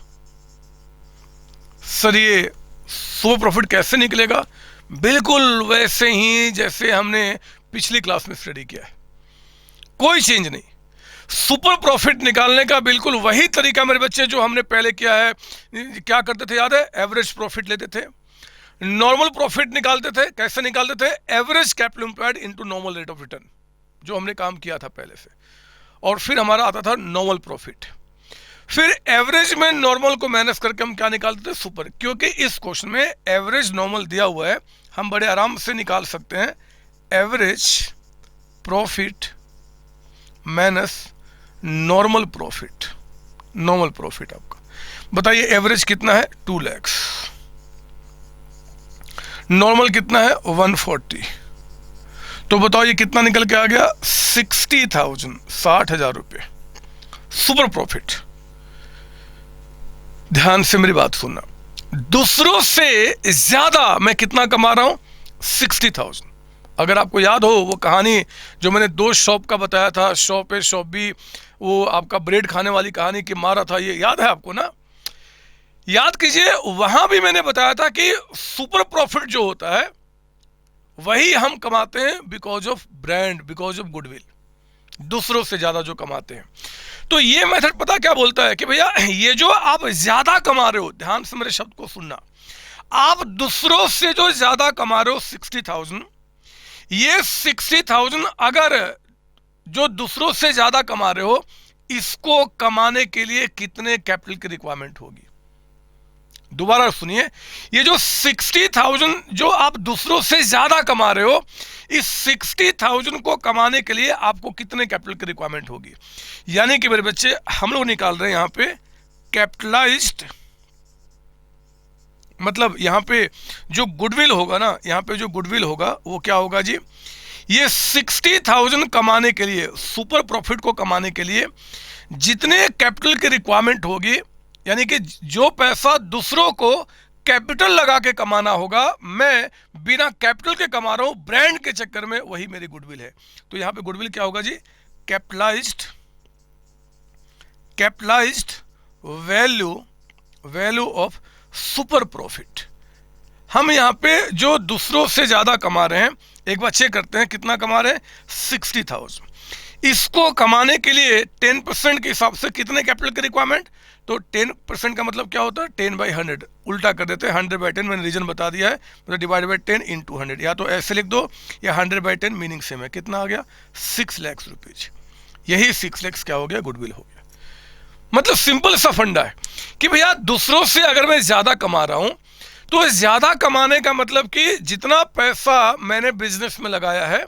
सर ये सुपर प्रॉफिट कैसे निकलेगा? बिल्कुल वैसे ही जैसे हमने पिछली क्लास में स्टडी किया है, कोई चेंज नहीं। सुपर प्रॉफिट निकालने का बिल्कुल वही तरीका मेरे बच्चे जो हमने पहले किया है। क्या करते थे याद है? एवरेज प्रॉफिट लेते थे, नॉर्मल प्रॉफिट निकालते थे। कैसे निकालते थे? Average capital employed into normal rate of return, जो हमने काम किया था पहले से। और फिर हमारा आता था नॉर्मल प्रॉफिट। फिर एवरेज में नॉर्मल को माइनस करके हम क्या निकालते थे? सुपर। क्योंकि इस क्वेश्चन में एवरेज नॉर्मल दिया हुआ है, हम बड़े आराम से निकाल सकते हैं average profit minus normal profit. Normal profit आपका बताइए एवरेज कितना है? 2 लाख। नॉर्मल कितना है? 140। तो बताओ ये कितना निकल के आ गया? 60,000, 60,000 रुपये सुपर प्रॉफिट। ध्यान से मेरी बात सुनना, दूसरों से ज्यादा मैं कितना कमा रहा हूं? 60,000। अगर आपको याद हो वो कहानी जो मैंने 2 शॉप का बताया था, शॉप ए शॉप बी, वो आपका ब्रेड खाने वाली कहानी की मारा था, ये याद है आपको ना? याद कीजिए, वहां भी मैंने बताया था कि सुपर प्रॉफिट जो होता है वही हम कमाते हैं because of brand, because of goodwill, दूसरों से ज्यादा जो कमाते हैं। तो ये मेथड पता क्या बोलता है कि भैया ये जो आप ज्यादा कमा रहे हो, ध्यान से मेरे शब्द को सुनना, आप दूसरों से जो ज्यादा कमा रहे हो 60,000, ये 60,000 अगर जो दूसरों से ज्यादा कमा रहे हो, इसको कमाने के लिए कितने कैपिटल की रिक्वायरमेंट होगी? दोबारा सुनिए, ये जो 60,000 जो आप दूसरों से ज्यादा कमा रहे हो, इस 60,000 को कमाने के लिए आपको कितने कैपिटल की रिक्वायरमेंट होगी? यानी कि मेरे बच्चे हम लोग निकाल रहे हैं यहां पे कैपिटलाइज्ड, मतलब यहां पे जो गुडविल होगा ना, यहां पे जो गुडविल होगा वो क्या होगा जी? ये 60,000 कमाने के लिए, सुपर प्रॉफिट को कमाने के लिए जितने कैपिटल की रिक्वायरमेंट होगी, यानी कि जो पैसा दूसरों को कैपिटल लगा के कमाना होगा, मैं बिना कैपिटल के कमा रहा हूं ब्रांड के चक्कर में, वही मेरी गुडविल है। तो यहां पे गुडविल क्या होगा जी? Capitalised value of super profit. हम यहां पे जो दूसरों से ज्यादा कमा रहे हैं, एक बार चेक करते हैं कितना कमा रहे हैं? 60,000। इसको कमाने के लिए 10% के हिसाब से कितने कैपिटल की रिक्वायरमेंट? तो 10% का मतलब क्या होता है? 10/100। उल्टा कर देते हैं, 100/10 मैंने रीजन बता दिया है, मतलब डिवाइड बाई 10 इंटू 100। या तो ऐसे लिख दो या 100/10, मीनिंग सेम है। कितना आ गया? 6 लाख रुपीज। यही 6 लाख क्या हो गया? गुडविल हो गया। मतलब सिंपल सा फंडा है कि भैया दूसरों से अगर मैं ज्यादा कमा रहा हूं, तो ज्यादा कमाने का मतलब कि जितना पैसा मैंने बिजनेस में लगाया है,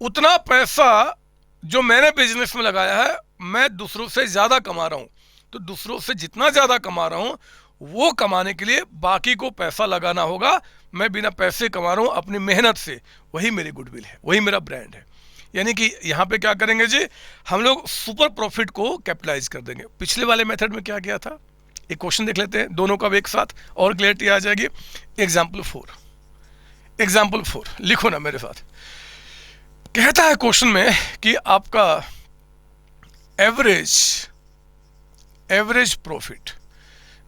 उतना पैसा जो मैंने बिजनेस में लगाया है मैं दूसरों से ज्यादा कमा रहा हूं। तो दूसरों से जितना ज्यादा कमा रहा हूं, वो कमाने के लिए बाकी को पैसा लगाना होगा। मैं बिना पैसे कमा रहा हूं अपनी मेहनत से, वही मेरी गुडविल है, वही मेरा ब्रांड है। यानी कि यहां पे क्या करेंगे जी? हम लोग सुपर प्रॉफिट को कैपिटलाइज कर देंगे। पिछले वाले मेथड में क्या किया था? एक क्वेश्चन देख लेते हैं, दोनों का एक साथ और क्लियरिटी आ जाएगी। एग्जाम्पल 4 लिखो ना मेरे साथ। कहता है क्वेश्चन में कि आपका एवरेज प्रॉफिट,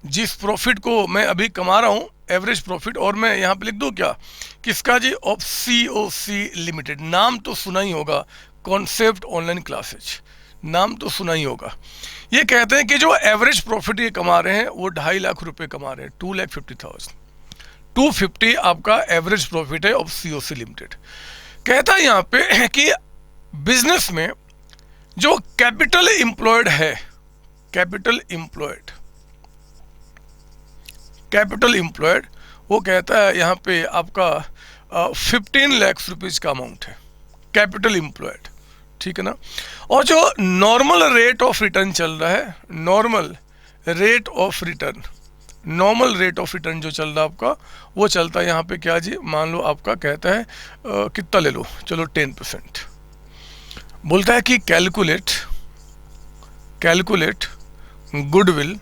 जिस प्रॉफिट को मैं अभी कमा रहा हूं एवरेज प्रॉफिट, और मैं यहां पे लिख दूं क्या? किसका जी? Of COC limited. नाम तो सुना ही होगा, कॉन्सेप्ट ऑनलाइन क्लासेज, नाम तो सुना ही होगा। ये कहते हैं कि जो एवरेज प्रॉफिट ये कमा रहे हैं वो 2.5 लाख रुपए कमा रहे हैं, 2,50,000। 250 आपका एवरेज प्रॉफिट है ऑफ COC लिमिटेड। कहता है यहां पे कि बिजनेस में जो कैपिटल एम्प्लॉयड है, कैपिटल एम्प्लॉयड, वो कहता है यहां पे आपका 15 लाख रुपीज का अमाउंट है कैपिटल एम्प्लॉयड। ठीक है ना। और जो नॉर्मल रेट ऑफ रिटर्न चल रहा है, normal rate of return, normal rate of return जो चल रहा है आपका, वो चलता है यहाँ पे क्या जी, मान लो आपका कहता है कितना ले लो, चलो 10%, बोलता है कि calculate goodwill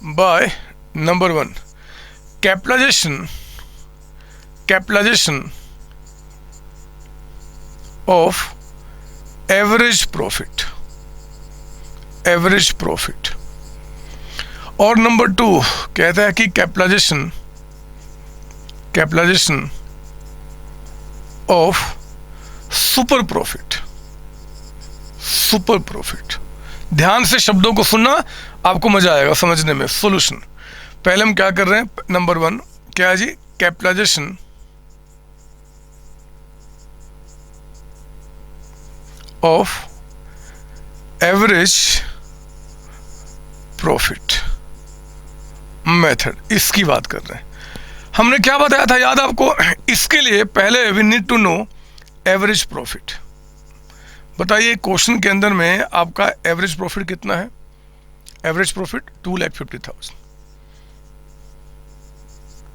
by number 1 capitalization of average profit, और नंबर 2 कहता है कि कैपिटलाइजेशन ऑफ सुपर प्रॉफिट। ध्यान से शब्दों को सुनना, आपको मजा आएगा समझने में। सॉल्यूशन, पहले हम क्या कर रहे हैं, नंबर 1 क्या है जी, capitalisation of average profit method, इसकी बात कर रहे हैं। हमने क्या बताया था याद आपको, इसके लिए पहले we need to know average profit. बताइए क्वेश्चन के अंदर में आपका एवरेज प्रॉफिट कितना है, एवरेज प्रॉफिट 2,50,000,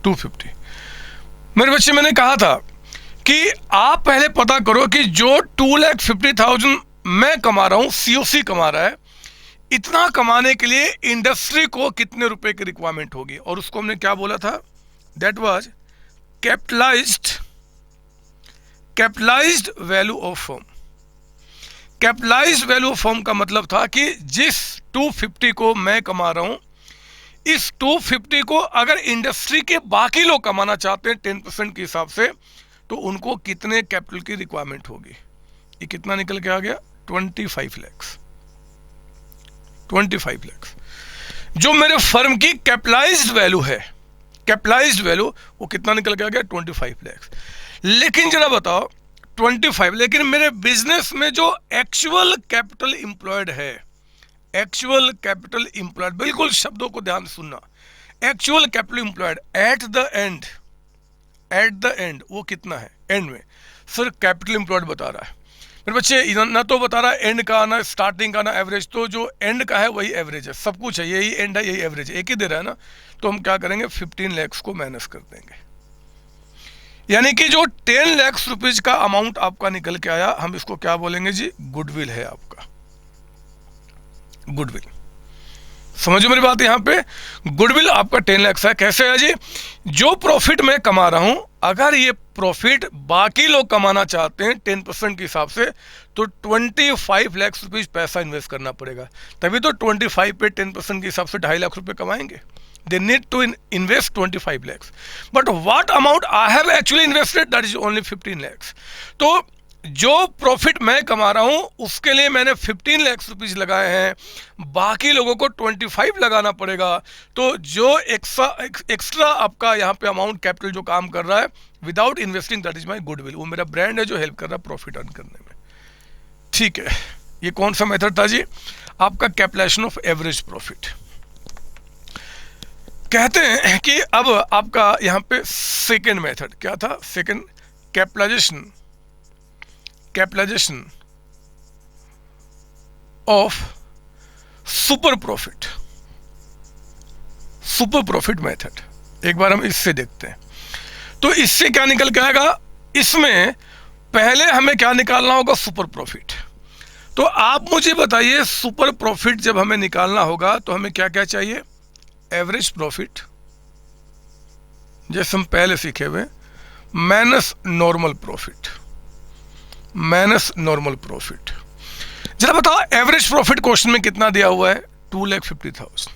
250। मेरे बच्चे, मैंने कहा था कि आप पहले पता करो कि जो 2,50,000 मैं कमा रहा हूं, सीओसी कमा रहा है, इतना कमाने के लिए इंडस्ट्री को कितने रुपए की रिक्वायरमेंट होगी, और उसको हमने क्या बोला था, that was capitalised value of firm. Capitalised value of firm का मतलब था कि जिस 250 को मैं कमा रहा हूं, इस 250 को अगर इंडस्ट्री के बाकी लोग कमाना चाहते हैं 10% के हिसाब से, तो उनको कितने कैपिटल की रिक्वायरमेंट होगी। ये कितना निकल के आ गया, 25 लाख। जो मेरे फर्म की कैपिटलाइज्ड वैल्यू है, कैपिटलाइज्ड वैल्यू वो कितना निकल के आ गया, 25 लाख। लेकिन जरा बताओ 25, लेकिन मेरे बिजनेस में जो एक्चुअल कैपिटल इंप्लॉयड है, एक्चुअल कैपिटल इंप्लॉयड, बिल्कुल शब्दों को ध्यान से सुनना, actual capital employed eight the and वो कितना है, एंड में सर कैपिटल इंप्लॉयड बता रहा है। मेरे बच्चे, ना तो बता रहा है एंड का, ना स्टार्टिंग का, ना एवरेज, तो जो एंड का है वही एवरेज है, सब कुछ है, यही एंड है यही एवरेज है, एक ही दे रहा है ना, तो हम क्या करेंगे 15 लाख को माइनस कर देंगे। यानी कि जो 10 लाख रुपीज का अमाउंट आपका निकल के आया, हम इसको क्या बोलेंगे जी, गुडविल है आपका, गुडविल। समझो मेरी बात, यहां पे गुडविल आपका 10 लाख है। कैसे है जी, जो प्रॉफिट मैं कमा रहा हूं, अगर ये प्रॉफिट बाकी लोग कमाना चाहते हैं 10% के हिसाब से, तो 25 लाख रुपीज पैसा इन्वेस्ट करना पड़ेगा, तभी तो 25 पे 10% के हिसाब से 2.5 लाख रुपए कमाएंगे। They need to invest 25 lakhs. But what amount I have actually invested, that is only 15 lakhs. तो जो प्रॉफिट मैं कमा रहा हूं उसके लिए मैंने 15 लाख रुपीज लगाए हैं, बाकी लोगों को 25 लगाना पड़ेगा। तो जो एक्स्ट्रा आपका यहाँ पे अमाउंट कैपिटल जो काम कर रहा है without investing, that is my goodwill, वो मेरा ब्रांड है जो हेल्प कर रहा है प्रॉफिट अर्न करने में। ठीक है, ये कौन सा मेथड था जी, आपका कैपिटलाइजेशन ऑफ एवरेज प्रॉफिट। कहते हैं कि अब आपका यहाँ पे सेकेंड मेथड क्या था, second capitalization of super profit method. एक बार हम इससे देखते हैं, तो इससे क्या निकल के आएगा, इसमें पहले हमें क्या निकालना होगा, सुपर प्रॉफिट। तो आप मुझे बताइए, सुपर प्रॉफिट जब हमें निकालना होगा तो हमें क्या क्या चाहिए, एवरेज प्रॉफिट जैसे हम पहले सीखे हुए, माइनस नॉर्मल प्रॉफिट। जरा बताओ एवरेज प्रॉफिट क्वेश्चन में कितना दिया हुआ है, 2,50,000।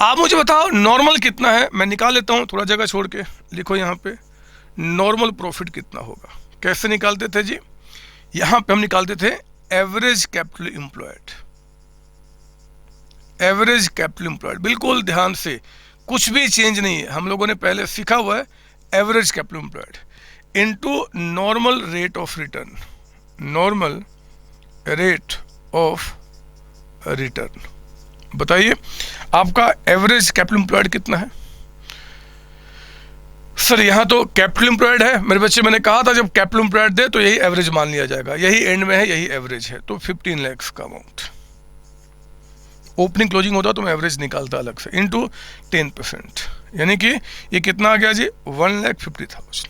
आप मुझे बताओ नॉर्मल कितना है, मैं निकाल लेता हूं, थोड़ा जगह छोड़ के लिखो यहाँ पे, नॉर्मल प्रॉफिट कितना होगा। कैसे निकालते थे जी, यहां पे हम निकालते थे एवरेज कैपिटल एम्प्लॉयड। बिल्कुल ध्यान से, कुछ भी चेंज नहीं है, हम लोगों ने पहले सीखा हुआ है, average capital employed into normal rate of return. बताइए आपका एवरेज कैपिटल एम्प्लॉयड कितना है, सर यहाँ तो कैपिटल एम्प्लॉयड है मेरे बच्चे, मैंने कहा था जब कैपिटल एम्प्लॉयड दे तो यही एवरेज मान लिया जाएगा, यही एंड में है, यही एवरेज है। तो 15 लाख का अमाउंट, ओपनिंग क्लोजिंग होता तो मैं एवरेज निकालता अलग से, इनटू 10%, यानी कि ये कितना आ गया जी 1,50,000,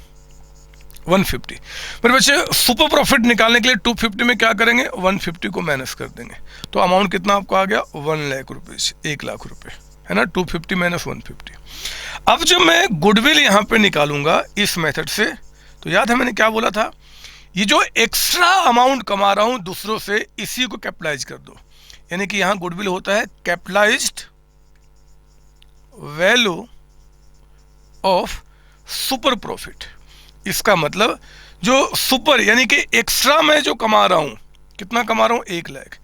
150। मेरे बच्चे सुपर प्रॉफिट निकालने के लिए 250 में क्या करेंगे, 150 को माइनस कर देंगे, तो अमाउंट कितना आपको आ गया 1 लाख रुपये, 1 लाख रुपए, है ना, 250 माइनस 150। अब जब मैं गुडविल यहाँ पे निकालूंगा इस मेथड से, तो याद है मैंने क्या बोला था, ये जो एक्स्ट्रा अमाउंट कमा रहा हूँ दूसरों से, इसी को कैपिटलाइज कर दो, यानी कि यहाँ गुडविल होता है capitalised value of super profit. इसका मतलब जो सुपर यानी कि एक्स्ट्रा मैं जो कमा रहा हूं, कितना कमा रहा हूं 1 लाख,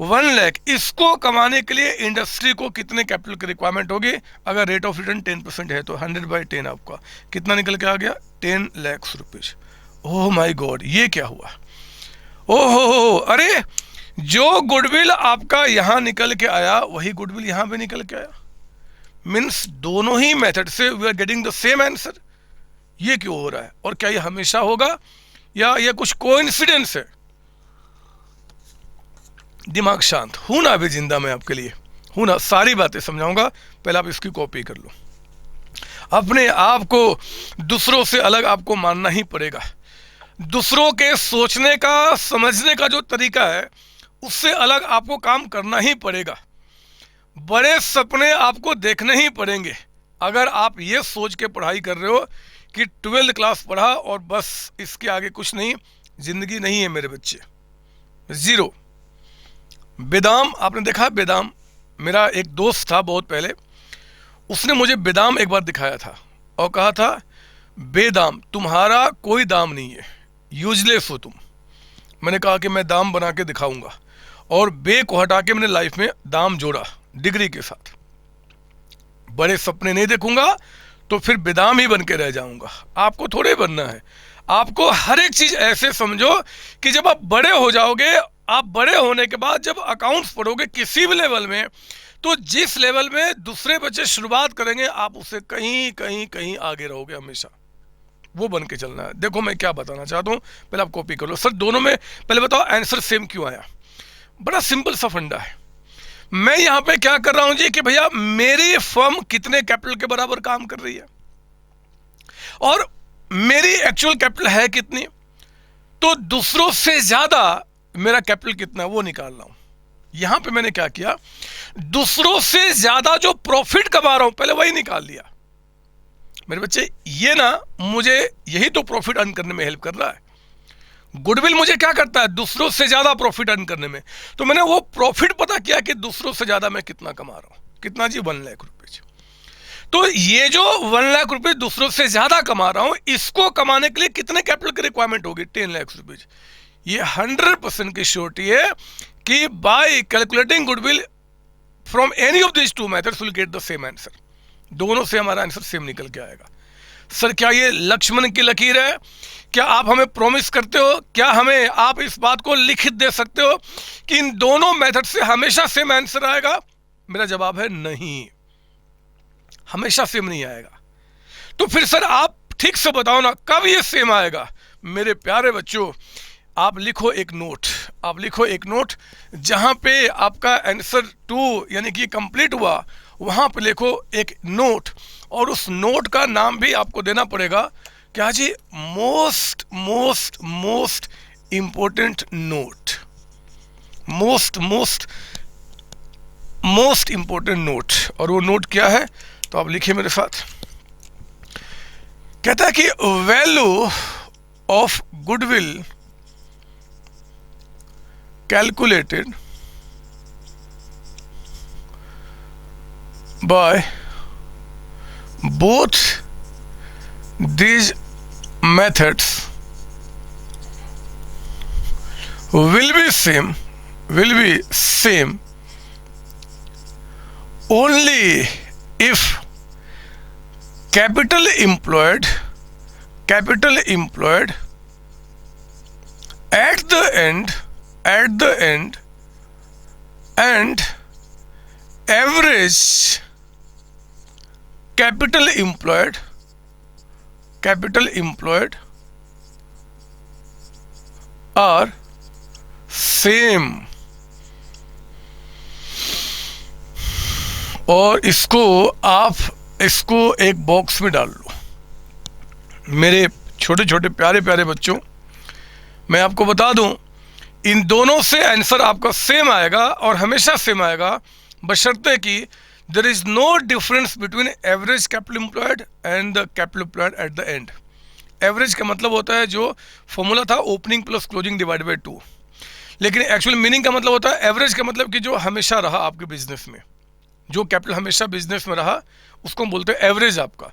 1 लाख, इसको कमाने के लिए इंडस्ट्री को कितने कैपिटल की रिक्वायरमेंट होगी, अगर रेट ऑफ रिटर्न 10% है तो 100/10 आपका कितना निकल के आ गया 10 lakh rupees. Oh my God, ये क्या हुआ, ओहो, अरे जो गुडविल आपका यहां निकल के आया वही गुडविल यहां पे निकल के आया, मीन्स दोनों ही मेथड से we are getting the same answer. ये क्यों हो रहा है और क्या ये हमेशा होगा या ये कुछ कोइंसिडेंस है? दिमाग शांत, हूं ना अभी जिंदा मैं आपके लिए, हूं ना, सारी बातें समझाऊंगा, पहले आप इसकी कॉपी कर लो। अपने आप को दूसरों से अलग आपको मानना ही पड़ेगा, दूसरों के सोचने का समझने का जो तरीका है उससे अलग आपको काम करना ही पड़ेगा, बड़े सपने आपको देखने ही पड़ेंगे। अगर आप ये सोच के पढ़ाई कर रहे हो कि 12th क्लास पढ़ा और बस इसके आगे कुछ नहीं, जिंदगी नहीं है मेरे बच्चे, जीरो। बेदाम आपने देखा, बेदाम, मेरा एक दोस्त था बहुत पहले, उसने मुझे बेदाम एक बार दिखाया था और कहा था बेदाम तुम्हारा कोई दाम नहीं है, यूजलेस हो तुम। मैंने कहा कि मैं दाम बना के दिखाऊंगा, और बे को हटा के मैंने लाइफ में दाम जोड़ा डिग्री के साथ। बड़े सपने नहीं देखूंगा तो फिर बेदाम ही बन के रह जाऊंगा। आपको थोड़े बनना है, आपको हर एक चीज ऐसे समझो कि जब आप बड़े हो जाओगे, आप बड़े होने के बाद जब अकाउंट्स पढ़ोगे किसी भी लेवल में, तो जिस लेवल में दूसरे बच्चे शुरुआत करेंगे आप उससे कहीं कहीं कहीं आगे रहोगे हमेशा, वो बन के चलना है। देखो मैं क्या बताना चाहता हूं, पहले आप कॉपी कर लो। सर दोनों में पहले बताओ आंसर सेम क्यों आया? बड़ा सिंपल सा फंडा है। मैं यहां पे क्या कर रहा हूं जी कि भैया मेरी फर्म कितने कैपिटल के बराबर काम कर रही है और मेरी एक्चुअल कैपिटल है कितनी, तो दूसरों से ज्यादा मेरा कैपिटल कितना है वो निकाल रहा हूं। यहां पे मैंने क्या किया, दूसरों से ज्यादा जो प्रॉफिट कमा रहा हूं पहले वही निकाल लिया। मेरे बच्चे ये ना मुझे यही तो प्रॉफिट अर्न करने में हेल्प कर रहा है। गुडविल मुझे क्या करता है, दूसरों से ज्यादा प्रॉफिट अर्न करने में। तो मैंने वो प्रॉफिट पता किया कि दूसरों से ज्यादा मैं कितना कमा रहा हूं, कितना जी 1 लाख रुपए। तो ये जो 1 लाख रुपए दूसरों से ज्यादा कमा रहा हूं, इसको कमाने के लिए कितने कैपिटल की रिक्वायरमेंट होगी 10 लाख रुपए। ये 100% की श्योरिटी है कि bye calculating goodwill from any of this two methods will get the same answer. दोनों से हमारा आंसर सेम निकल के आएगा। सर क्या ये लक्ष्मण की लकीर है? क्या आप हमें प्रॉमिस करते हो, क्या हमें आप इस बात को लिखित दे सकते हो कि इन दोनों मेथड से हमेशा सेम आंसर आएगा? मेरा जवाब है नहीं, हमेशा सेम नहीं आएगा। तो फिर सर आप ठीक से बताओ ना कब ये सेम आएगा? मेरे प्यारे बच्चों, आप लिखो एक नोट, आप लिखो एक नोट, जहां पे आपका आंसर 2 यानी कि कंप्लीट हुआ वहां पे लिखो एक नोट, और उस नोट का नाम भी आपको देना पड़ेगा क्या जी, most most most important note, most most most important note. और वो नोट क्या है तो आप लिखिए मेरे साथ। कहता है कि value of goodwill calculated by both these methods will be same only if capital employed at the end and average capital employed capital employed are same, और इसको एक बॉक्स में डाल लो। मेरे छोटे छोटे प्यारे प्यारे बच्चों, मैं आपको बता दूं, इन दोनों से आंसर आपका सेम आएगा और हमेशा सेम आएगा, बशर्ते कि there is no difference between average capital employed and the capital employed at the end. Average का मतलब होता है, जो फॉर्मूला था opening plus closing divide by 2, लेकिन एक्चुअल मीनिंग का मतलब होता है एवरेज का मतलब कि जो हमेशा रहा आपके बिजनेस में, जो कैपिटल हमेशा बिजनेस में रहा उसको हम बोलते हैं एवरेज आपका।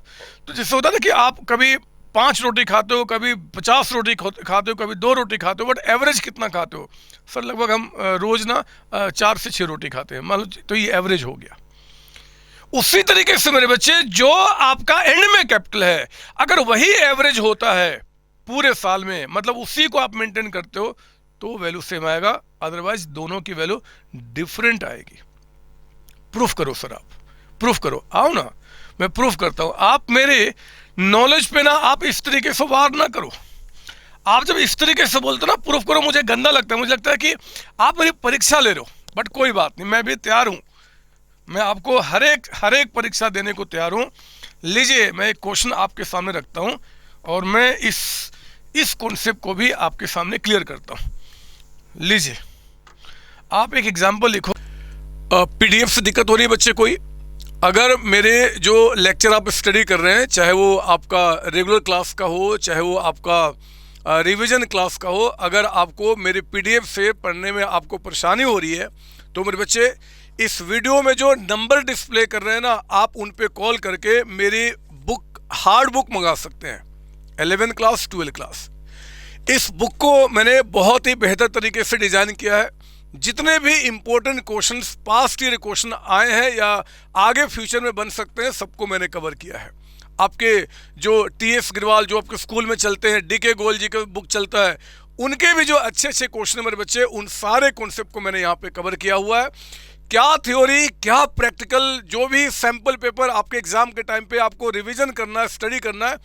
तो जैसे होता है ना कि आप कभी 5 रोटी खाते हो, कभी 50 रोटी खाते हो, कभी 2 रोटी खाते हो, बट एवरेज कितना खाते हो? सर लगभग हम रोज ना 4 से 6 रोटी खाते हैं, मान लो, तो ये एवरेज हो गया। उसी तरीके से मेरे बच्चे, जो आपका एंड में कैपिटल है, अगर वही एवरेज होता है पूरे साल में, मतलब उसी को आप मेंटेन करते हो, तो वैल्यू सेम आएगा, अदरवाइज दोनों की वैल्यू डिफरेंट आएगी। प्रूफ करो सर, आप प्रूफ करो, आओ ना, मैं प्रूफ करता हूं। आप मेरे नॉलेज पे ना आप इस तरीके से वार ना करो। आप जब इस तरीके से बोलते हो ना प्रूफ करो, मुझे गंदा लगता है, मुझे लगता है कि आप मेरी परीक्षा ले रहे हो, बट कोई बात नहीं, मैं भी तैयार हूं, मैं आपको हर एक परीक्षा देने को तैयार हूं। लीजिए, मैं एक क्वेश्चन आपके सामने रखता हूं और मैं इस कॉन्सेप्ट को भी आपके सामने क्लियर करता हूं। लीजिए, आप एक एग्जाम्पल लिखो। पीडीएफ से दिक्कत हो रही है बच्चे कोई? अगर मेरे जो लेक्चर आप स्टडी कर रहे हैं, चाहे वो आपका रेगुलर क्लास का हो, चाहे वो आपका रिवीजन क्लास का हो, अगर आपको मेरे पीडीएफ से पढ़ने में आपको परेशानी हो रही है, तो मेरे बच्चे इस वीडियो में जो नंबर डिस्प्ले कर रहे हैं ना, आप उन पे कॉल करके मेरी बुक, हार्ड बुक मंगा सकते हैं, 11 क्लास 12 क्लास। इस बुक को मैंने बहुत ही बेहतर तरीके से डिज़ाइन किया है। जितने भी important questions, past year question आए हैं या आगे फ्यूचर में बन सकते हैं, सबको मैंने कवर किया है। आपके जो टीएस ग्रवाल, जो आपके स्कूल में चलते हैं, डीके गोयल जी का बुक चलता है, उनके भी जो अच्छे अच्छे क्वेश्चन है मेरे बच्चे, उन सारे कॉन्सेप्ट को मैंने यहाँ पे कवर किया हुआ है। क्या थ्योरी, क्या प्रैक्टिकल, जो भी सैम्पल पेपर आपके एग्जाम के टाइम पे आपको रिविजन करना है, स्टडी करना है,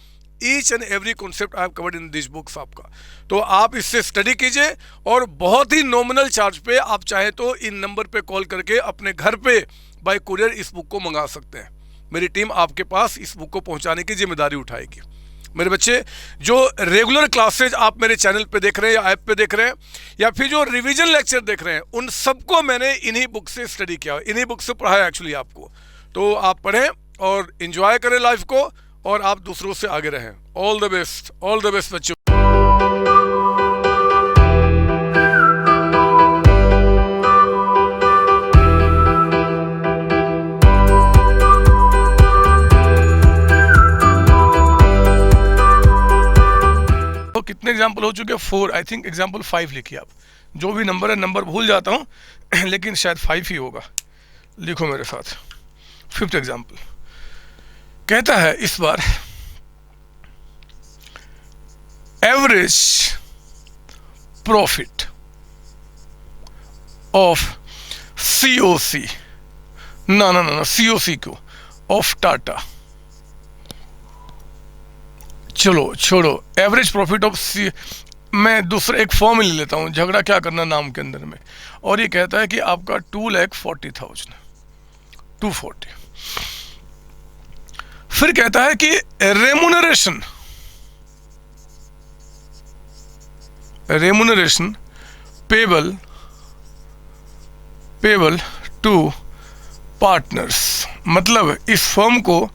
each and every concept I have covered in this books आपका। तो आप इससे स्टडी कीजिए और बहुत ही नॉमिनल चार्ज पे आप चाहे तो इन नंबर पे कॉल करके अपने घर पे बाय कुरियर इस बुक को मंगा सकते हैं। मेरी टीम आपके पास इस बुक को पहुंचाने की जिम्मेदारी उठाएगी। मेरे बच्चे, जो रेगुलर क्लासेज आप मेरे चैनल पे देख रहे हैं या ऐप पे देख रहे हैं, या फिर जो रिवीजन लेक्चर देख रहे हैं, उन सबको मैंने इन्हीं बुक से स्टडी किया, इन्हीं बुक से पढ़ाया एक्चुअली आपको। तो आप पढ़ें और एंजॉय करें लाइफ को, और आप दूसरों से आगे रहें। ऑल द बेस्ट बच्चों। तो कितने एग्जाम्पल हो चुके हैं? 4, आई थिंक एग्जाम्पल 5 लिखिए आप। जो भी नंबर है, नंबर भूल जाता हूं लेकिन शायद 5 ही होगा। लिखो मेरे साथ। 5th एग्जाम्पल कहता है इस बार, एवरेज प्रॉफिट ऑफ COC, ना COC को, ऑफ टाटा। चलो छोड़ो, एवरेज प्रॉफिट ऑफ मैं दूसरा एक फॉर्म ले लेता हूं, झगड़ा क्या करना नाम के अंदर में। और ये कहता है कि आपका 2,40,000, 240। फिर कहता है कि रेमुनरेशन पेबल टू पार्टनर्स, मतलब इस फर्म को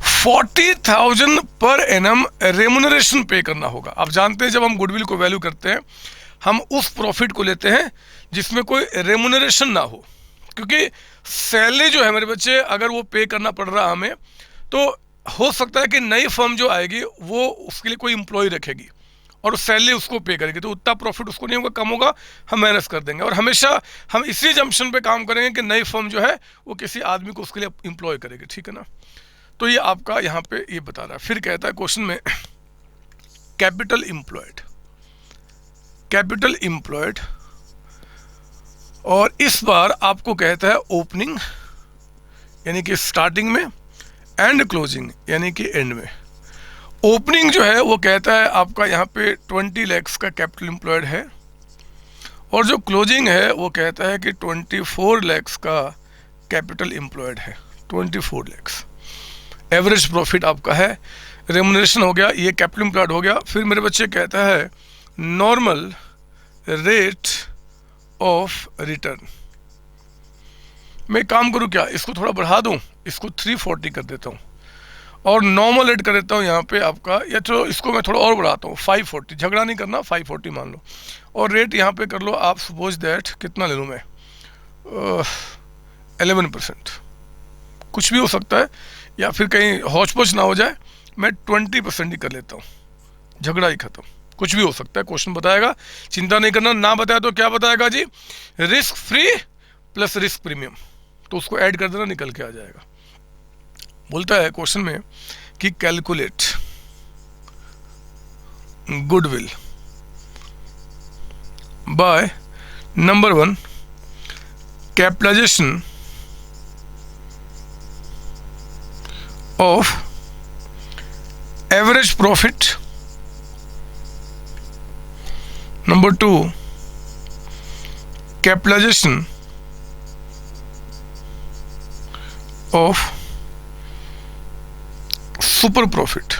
40,000 पर एनम रेमुनरेशन पे करना होगा। आप जानते हैं, जब हम गुडविल को वैल्यू करते हैं, हम उस प्रॉफिट को लेते हैं जिसमें कोई रेमुनरेशन ना हो, क्योंकि सैलरी जो है मेरे बच्चे, अगर वो पे करना पड़ रहा हमें, तो हो सकता है कि नई फर्म जो आएगी वो उसके लिए कोई एम्प्लॉय रखेगी और सैलरी उसको पे करेगी, तो उतना प्रॉफिट उसको नहीं होगा, कम होगा, हम मैनेज कर देंगे। और हमेशा हम इसी जंक्शन पे काम करेंगे कि नई फर्म जो है वो किसी आदमी को उसके लिए एम्प्लॉय करेगी, ठीक है ना। तो ये आपका यहाँ पे ये बता रहा है। फिर कहता है क्वेश्चन में, कैपिटल एम्प्लॉयड, और इस बार आपको कहता है ओपनिंग यानी कि स्टार्टिंग में, एंड क्लोजिंग यानी कि एंड में। ओपनिंग जो है वो कहता है आपका यहाँ पे 20 लैक्स का कैपिटल एम्प्लॉयड है, और जो क्लोजिंग है वो कहता है कि 24 लैक्स का कैपिटल एम्प्लॉयड है। 24 लैक्स एवरेज प्रॉफिट आपका है, रेमुनरेशन हो गया, ये कैपिटल एम्प्लॉयड हो गया। फिर मेरे बच्चे कहता है नॉर्मल रेट ऑफ रिटर्न। मैं काम करूँ क्या, इसको थोड़ा बढ़ा दूँ, इसको 340 कर देता हूँ और नॉर्मल रेट कर देता हूँ यहाँ पे आपका, या चलो इसको मैं थोड़ा और बढ़ाता हूँ 540, झगड़ा नहीं करना, 540 मान लो, और रेट यहाँ पे कर लो आप सपोज दैट कितना ले लूँ मैं, 11%, कुछ भी हो सकता है, या फिर कहीं हौच पौच ना हो जाए, मैं 20% ही कर लेता हूँ, झगड़ा ही खत्म। कुछ भी हो सकता है, क्वेश्चन बताएगा, चिंता नहीं करना। ना बताया तो क्या बताएगा जी, risk free plus risk premium, तो उसको ऐड कर देना, निकल के आ जाएगा। बोलता है क्वेश्चन में कि calculate goodwill by number 1 capitalization of average profit, number 2 capitalization of super profit.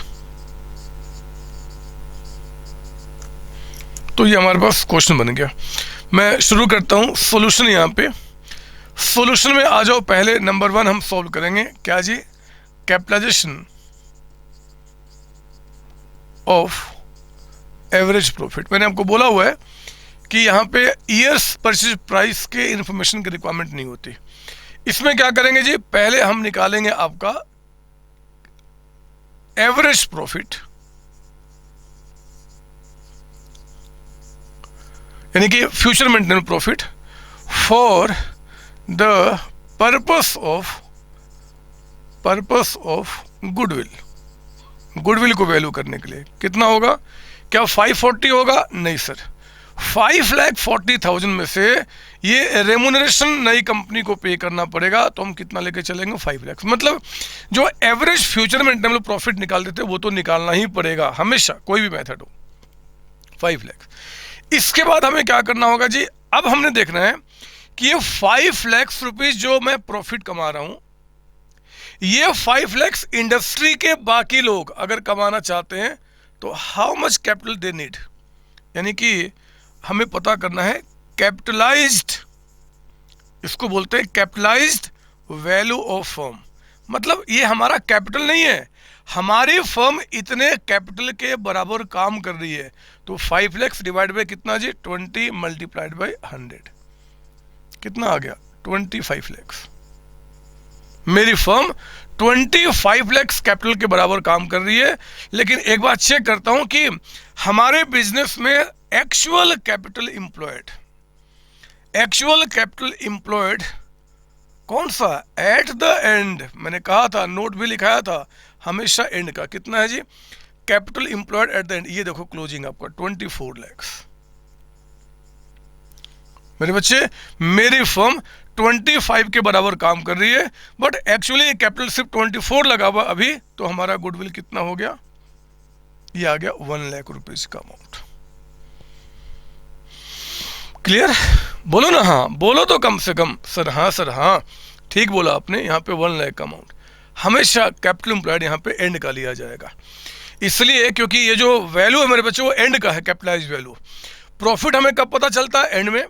तो ये हमारे पास क्वेश्चन बन गया। मैं शुरू करता हूं सॉल्यूशन। यहां पे सॉल्यूशन में आ जाओ, पहले नंबर 1 हम सॉल्व करेंगे, क्या जी, कैपिटलाइजेशन ऑफ एवरेज प्रॉफिट। मैंने आपको बोला हुआ है कि यहां पे ईयर्स परचेज प्राइस के इंफॉर्मेशन की रिक्वायरमेंट नहीं होती। इसमें क्या करेंगे जी, पहले हम निकालेंगे आपका एवरेज प्रॉफिट, यानी कि future maintenance profit for the purpose of goodwill. Goodwill को वैल्यू करने के लिए कितना होगा, क्या 540 होगा, नहीं सर, 5,40,000 में से ये रेमुनरेशन नई कंपनी को पे करना पड़ेगा, तो हम कितना लेके चलेंगे, 5 लाख। मतलब जो एवरेज फ्यूचर मेंटेनेबल प्रॉफिट निकाल देते वो तो निकालना ही पड़ेगा हमेशा, कोई भी मेथड हो, 5 लाख। इसके बाद हमें क्या करना होगा जी, अब हमने देखना है कि ये 5 लाख रुपीज जो मैं प्रॉफिट कमा रहा हूं, ये 5 लाख इंडस्ट्री के बाकी लोग अगर कमाना चाहते हैं तो how much capital they need, यानी कि हमें पता करना है कैपिटलाइज्ड, इसको बोलते हैं कैपिटलाइज्ड वैल्यू ऑफ फर्म। मतलब ये हमारा कैपिटल नहीं है, हमारी फर्म इतने कैपिटल के बराबर काम कर रही है, तो 5 लाख डिवाइड बाय कितना जी, 20 मल्टीप्लाइड बाय 100, कितना आ गया, 25 लाख। मेरी फर्म 25 लाख कैपिटल के बराबर काम कर रही है। लेकिन एक बात चेक करता हूं कि हमारे बिजनेस में एक्चुअल कैपिटल एम्प्लॉयड कौन सा, एट द एंड, मैंने कहा था, नोट भी लिखाया था, हमेशा एंड का कितना है जी, capital employed at the end. ये देखो क्लोजिंग आपका 24 लाख। मेरे बच्चे, मेरी फर्म 25 के बराबर काम कर रही है, बट एक्चुअली कैपिटल सिर्फ 24 लगा हुआ अभी, तो हमारा गुडविल कितना हो गया, ये आ गया 1 लाख रुपीज का अमाउंट। क्लियर, बोलो ना हाँ, बोलो तो कम से कम, सर हाँ ठीक बोला आपने, यहाँ पे 1 लाख का अमाउंट। हमेशा कैपिटल एम्प्लॉयड यहाँ पे एंड का लिया जाएगा, इसलिए क्योंकि ये जो वैल्यू है मेरे बच्चों वो एंड का है, कैपिटलाइज्ड वैल्यू। प्रॉफिट हमें कब पता चलता है, एंड में।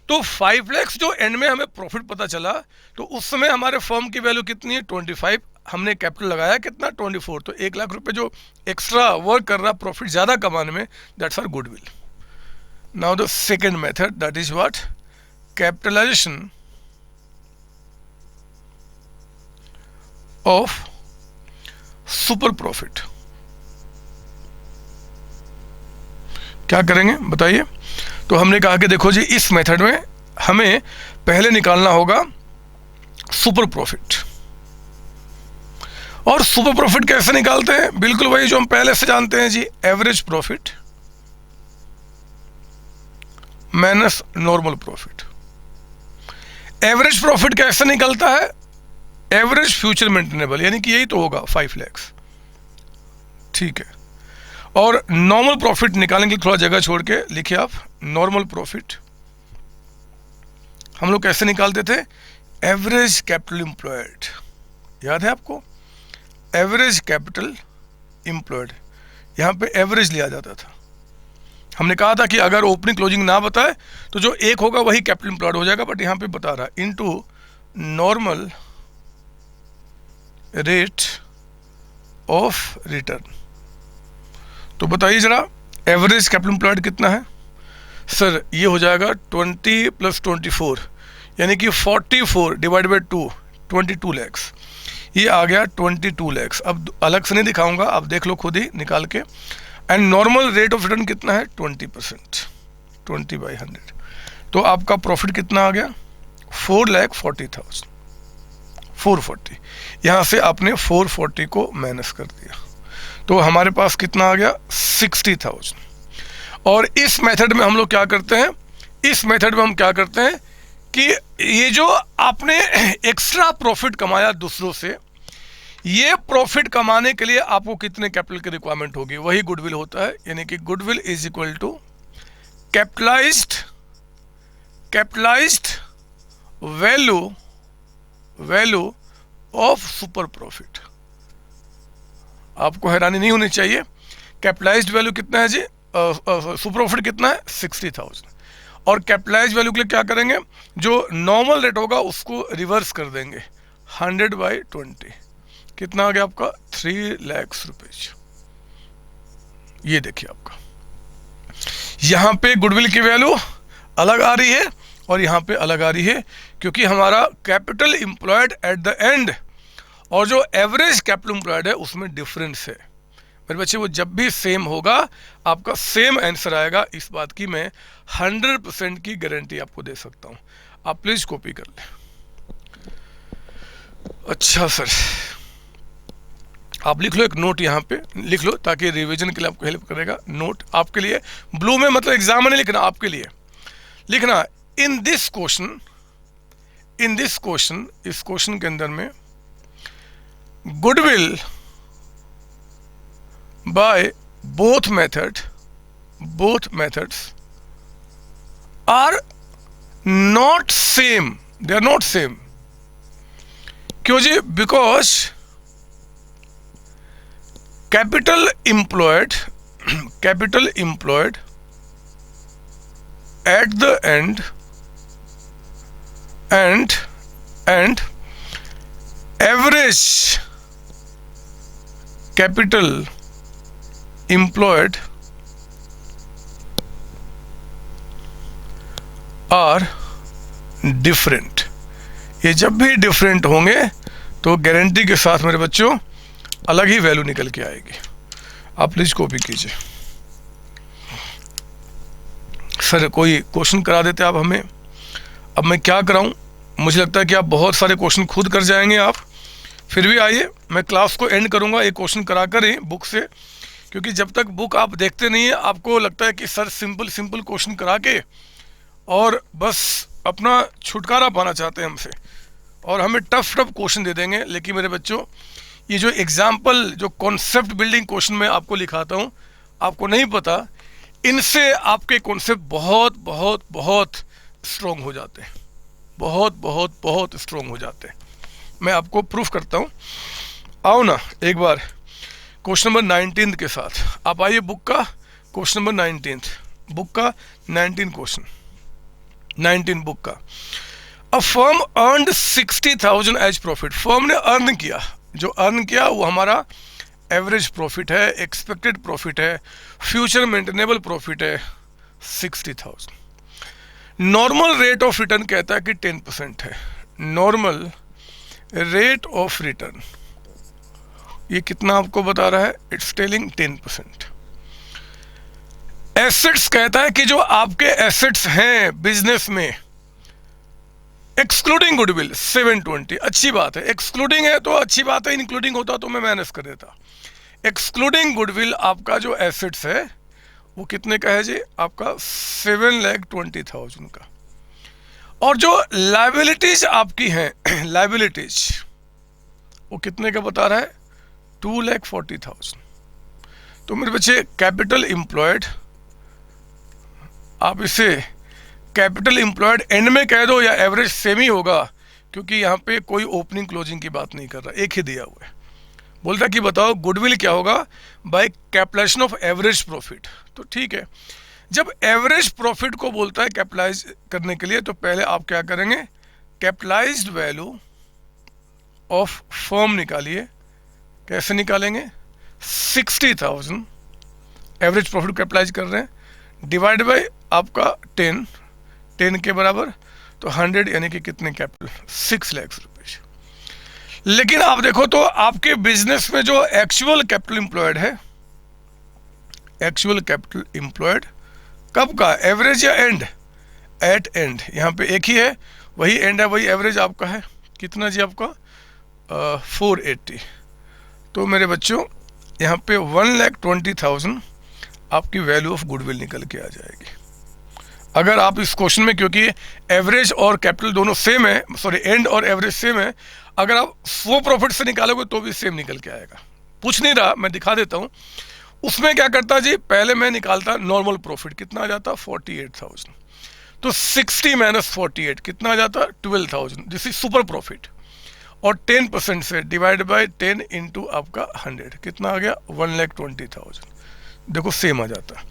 तो 5 लाख जो एंड में हमें प्रॉफिट पता चला, तो उस समय हमारे फर्म की वैल्यू कितनी है, 25, हमने कैपिटल लगाया कितना, 24, तो 1 लाख रुपए जो एक्स्ट्रा वर्क कर रहा, प्रॉफिट ज्यादा कमाने में, that's our goodwill. Now the second method, that is what, capitalization of super profit. क्या करेंगे बताइए। तो हमने कहा कि देखो जी, इस मेथड में हमें पहले निकालना होगा सुपर प्रॉफिट। और सुपर प्रॉफिट कैसे निकालते हैं, बिल्कुल वही जो हम पहले से जानते हैं जी, average profit minus normal profit. Average profit कैसे निकलता है, एवरेज फ्यूचर मेंटेनेबल, यानी कि यही तो होगा 5 लाख, ठीक है। और नॉर्मल प्रॉफिट निकालने के लिए थोड़ा जगह छोड़ के लिखिए आप, नॉर्मल प्रॉफिट हम लोग कैसे निकालते थे, एवरेज कैपिटल एम्प्लॉयड, याद है आपको, एवरेज कैपिटल एम्प्लॉयड, यहाँ पे एवरेज लिया जाता था। हमने कहा था कि अगर ओपनिंग क्लोजिंग ना बताए तो जो एक होगा वही कैपिटल एम्प्लॉयड हो जाएगा, बट यहाँ पे बता रहा है into normal rate of return. तो बताइए जरा एवरेज कैपिटल एम्प्लॉयड कितना है सर, ये हो जाएगा 20 + 24 यानी कि 44 डिवाइड बाई 2, 22 लैक्स, ये आ गया 22 लैक्स। अब अलग से नहीं दिखाऊंगा, आप देख लो खुद ही निकाल के। And normal rate of return कितना है 20%, 20/100। तो आपका प्रॉफिट कितना आ गया 4,40,000, 440। यहाँ से आपने 440 को माइनस कर दिया तो हमारे पास कितना आ गया 60,000। और इस मेथड में हम लोग क्या करते हैं, इस मेथड में हम क्या करते हैं कि ये जो आपने एक्स्ट्रा प्रॉफिट कमाया दूसरों से, ये प्रॉफिट कमाने के लिए आपको कितने कैपिटल की रिक्वायरमेंट होगी, वही गुडविल होता है। यानी कि goodwill is equal to capitalized value of super profit. आपको हैरानी नहीं होनी चाहिए, कैपिटलाइज्ड वैल्यू कितना है जी, सुपर प्रॉफिट कितना है 60,000। और कैपिटलाइज्ड वैल्यू के लिए क्या करेंगे, जो नॉर्मल रेट होगा उसको रिवर्स कर देंगे, 100/20 कितना आ गया आपका 3 लाख रुपए। ये देखिए आपका यहाँ पे गुडविल की वैल्यू अलग आ रही है और यहाँ पे अलग आ रही है, क्योंकि हमारा capital employed at the and और जो एवरेज कैपिटल एम्प्लॉयड है उसमें डिफरेंस है। मेरे बच्चे वो जब भी सेम होगा आपका सेम आंसर आएगा, इस बात की मैं 100% की गारंटी आपको दे सकता हूँ। आप प्लीज कॉपी कर लें। अच्छा सर, आप लिख लो एक नोट, यहाँ पे लिख लो ताकि रिवीजन के लिए आपको हेल्प करेगा। नोट आपके लिए ब्लू में, मतलब एग्जाम में नहीं लिखना, आपके लिए लिखना इन दिस क्वेश्चन, इस क्वेश्चन के अंदर में goodwill by both methods are not same, they are not same. क्यों जी, because capital employed at the end and average capital employed are different। ये जब भी डिफरेंट होंगे तो गारंटी के साथ मेरे बच्चों अलग ही वैल्यू निकल के आएगी। आप प्लीज कॉपी कीजिए। सर कोई क्वेश्चन करा देते आप हमें, अब मैं क्या कराऊं, मुझे लगता है कि आप बहुत सारे क्वेश्चन खुद कर जाएंगे आप। फिर भी आइए, मैं क्लास को एंड करूंगा एक क्वेश्चन करा कर ही बुक से, क्योंकि जब तक बुक आप देखते नहीं है आपको लगता है कि सर सिंपल क्वेश्चन करा के और बस अपना छुटकारा पाना चाहते हैं हमसे और हमें टफ क्वेश्चन दे देंगे। लेकिन मेरे बच्चों ये जो एग्जाम्पल, जो कॉन्सेप्ट बिल्डिंग क्वेश्चन में आपको लिखाता हूँ, आपको नहीं पता, इनसे आपके कॉन्सेप्ट बहुत बहुत बहुत स्ट्रॉन्ग हो जाते हैं, बहुत बहुत बहुत स्ट्रॉन्ग हो जाते हैं। मैं आपको प्रूफ करता हूँ। आओ ना एक बार क्वेश्चन नंबर 19 के साथ आप आइए, बुक का क्वेश्चन नंबर 19, बुक का 19 क्वेश्चन, 19 बुक का। A firm earned 60,000 as profit. Firm ने अर्न किया, जो अर्न किया वो हमारा एवरेज प्रॉफिट है, एक्सपेक्टेड प्रॉफिट है, फ्यूचर मेंटेनेबल प्रॉफिट है 60,000। नॉर्मल रेट ऑफ रिटर्न कहता है कि 10% है। नॉर्मल रेट ऑफ रिटर्न ये कितना आपको बता रहा है, इट्स टेलिंग 10%। एसेट्स कहता है कि जो आपके एसेट्स हैं बिजनेस में, एक्सक्लूडिंग गुडविल 720। अच्छी बात है, एक्सक्लूडिंग है तो अच्छी बात है, इंक्लूडिंग होता तो मैं माइनस कर देता। एक्सक्लूडिंग गुडविल आपका जो एसेट्स है वो कितने का है जी, आपका 7,20,000 का। और जो लाइबिलिटीज आपकी हैं, लाइबिलिटीज वो कितने का बता रहा है, 2,40,000। तो मेरे बच्चे कैपिटल एम्प्लॉयड, आप इसे कैपिटल एम्प्लॉयड एंड में कह दो या एवरेज सेम ही होगा, क्योंकि यहाँ पे कोई ओपनिंग क्लोजिंग की बात नहीं कर रहा, एक ही दिया हुआ है। बोलता कि बताओ गुडविल क्या होगा by capitalization of average profit. तो ठीक है, जब एवरेज प्रॉफिट को बोलता है कैपिटलाइज करने के लिए, तो पहले आप क्या करेंगे, कैपिटलाइज्ड वैल्यू ऑफ फर्म निकालिए। कैसे निकालेंगे, 60,000 एवरेज प्रॉफिट कैपिटलाइज कर रहे हैं, डिवाइड बाय आपका 10 के बराबर, तो 100 यानी कि कितने कैपिटल, 6 लाख रुपए। लेकिन आप देखो तो आपके बिजनेस में जो एक्चुअल कैपिटल एम्प्लॉयड है, एक्चुअल कैपिटल एम्प्लॉयड कब का, एवरेज या एंड, एट एंड, यहाँ पे एक ही है, वही एंड है, वही एवरेज आपका है, कितना जी आपका 480। तो मेरे बच्चों यहाँ पे 1,20,000 आपकी वैल्यू ऑफ गुडविल निकल के आ जाएगी। अगर आप इस क्वेश्चन में, क्योंकि एवरेज और कैपिटल दोनों सेम है, सॉरी एंड और एवरेज सेम है, अगर आप वो प्रॉफिट से निकालोगे तो भी सेम निकल के आएगा। पूछ नहीं रहा, मैं दिखा देता हूँ। उसमें क्या करता जी, पहले मैं निकालता नॉर्मल प्रॉफिट, कितना आ जाता 48,000, तो 60 माइनस 48 कितना आ जाता 12,000, दिस इज सुपर प्रॉफिट, और 10% से डिवाइड बाय 10 इंटू आपका 100 कितना आ गया 1,20,000। देखो सेम आ जाता।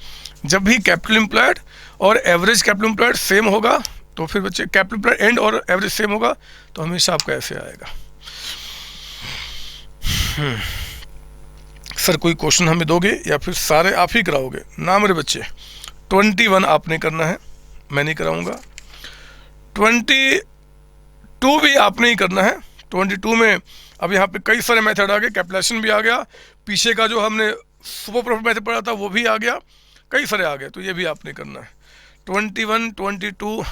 जब भी कैपिटल एम्प्लॉयड और एवरेज कैपिटल एम्प्लॉयड सेम होगा, तो फिर बच्चे कैपिटल एम्प्लॉयड एंड और एवरेज सेम होगा, तो हमेशा आपका ऐसे आएगा। सर कोई क्वेश्चन हमें दोगे या फिर सारे आप ही कराओगे? ना मेरे बच्चे, 21 आपने करना है, मैं नहीं कराऊंगा। 22 भी आपने ही करना है। 22 में अब यहाँ पे कई सारे मेथड आ गए, कैपिटलाइजेशन भी आ गया, पीछे का जो हमने सुपर प्रॉफिट मेथड पढ़ा था वो भी आ गया, कई सारे आ गए, तो ये भी आपने करना है। 21, 22,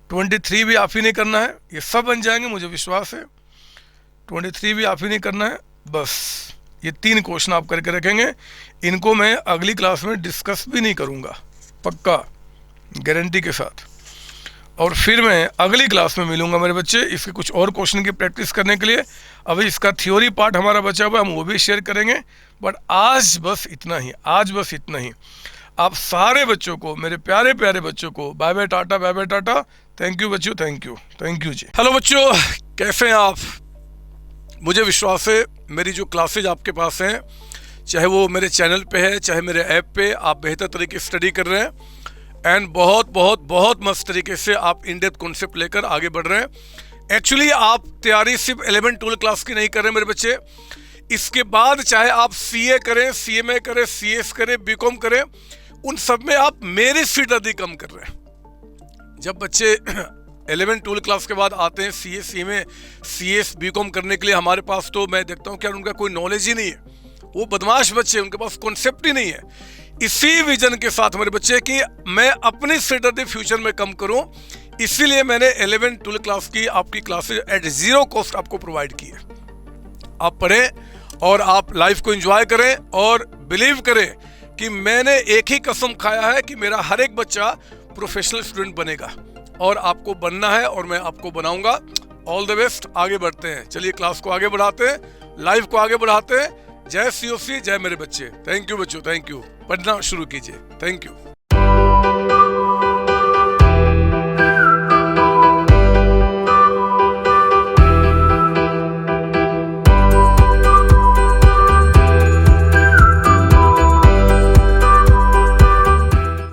23 भी आप ही नहीं करना है, ये सब बन जाएंगे मुझे विश्वास है। 23 भी आप ही नहीं करना है, बस ये 3 क्वेश्चन आप करके रखेंगे। इनको मैं अगली क्लास में डिस्कस भी नहीं करूँगा, पक्का गारंटी के साथ। और फिर मैं अगली क्लास में मिलूंगा मेरे बच्चे इसके कुछ और क्वेश्चन की प्रैक्टिस करने के लिए। अभी इसका थ्योरी पार्ट हमारा बचा हुआ है, हम वो भी शेयर करेंगे, बट आज बस इतना ही, आज बस इतना ही। आप सारे बच्चों को, मेरे प्यारे प्यारे बच्चों को bye bye tata, bye bye tata. Thank you बच्चों, थैंक यू, थैंक यू जी। हेलो बच्चों, कैसे हैं आप? मुझे विश्वास है मेरी जो क्लासेज आपके पास हैं, चाहे वो मेरे चैनल पे है चाहे मेरे ऐप पे, आप बेहतर तरीके से स्टडी कर रहे हैं एंड बहुत बहुत बहुत मस्त तरीके से आप इन डेप्थ कॉन्सेप्ट लेकर आगे बढ़ रहे हैं। एक्चुअली आप तैयारी सिर्फ 11-12 क्लास की नहीं कर रहे मेरे बच्चे, इसके बाद चाहे आप CA करें, CMA करें, CS करें, BCom करें, उन सब में आप मेरी फीडर्दी कम कर रहे हैं। जब बच्चे 11-12 क्लास के बाद आते हैं CA, CMA, CS, BCom करने के लिए हमारे पास, तो मैं देखता हूँ कि यार उनका कोई नॉलेज ही नहीं है, वो बदमाश बच्चे, उनके पास कॉन्सेप्ट ही नहीं है। इसी विजन के साथ मेरे बच्चे कि मैं अपनी फीडर्दी फ्यूचर में कम करूं, इसीलिए मैंने 11-12 क्लास की आपकी क्लासेज एट 0 कॉस्ट आपको प्रोवाइड की है। आप पढ़ें और आप लाइफ को एंजॉय करें और बिलीव करें कि मैंने एक ही कसम खाया है कि मेरा हर एक बच्चा प्रोफेशनल स्टूडेंट बनेगा, और आपको बनना है और मैं आपको बनाऊंगा। ऑल द बेस्ट, आगे बढ़ते हैं, चलिए क्लास को आगे बढ़ाते हैं, लाइफ को आगे बढ़ाते हैं। जय COC, जय मेरे बच्चे। थैंक यू बच्चों, थैंक यू। पढ़ना शुरू कीजिए, थैंक यू।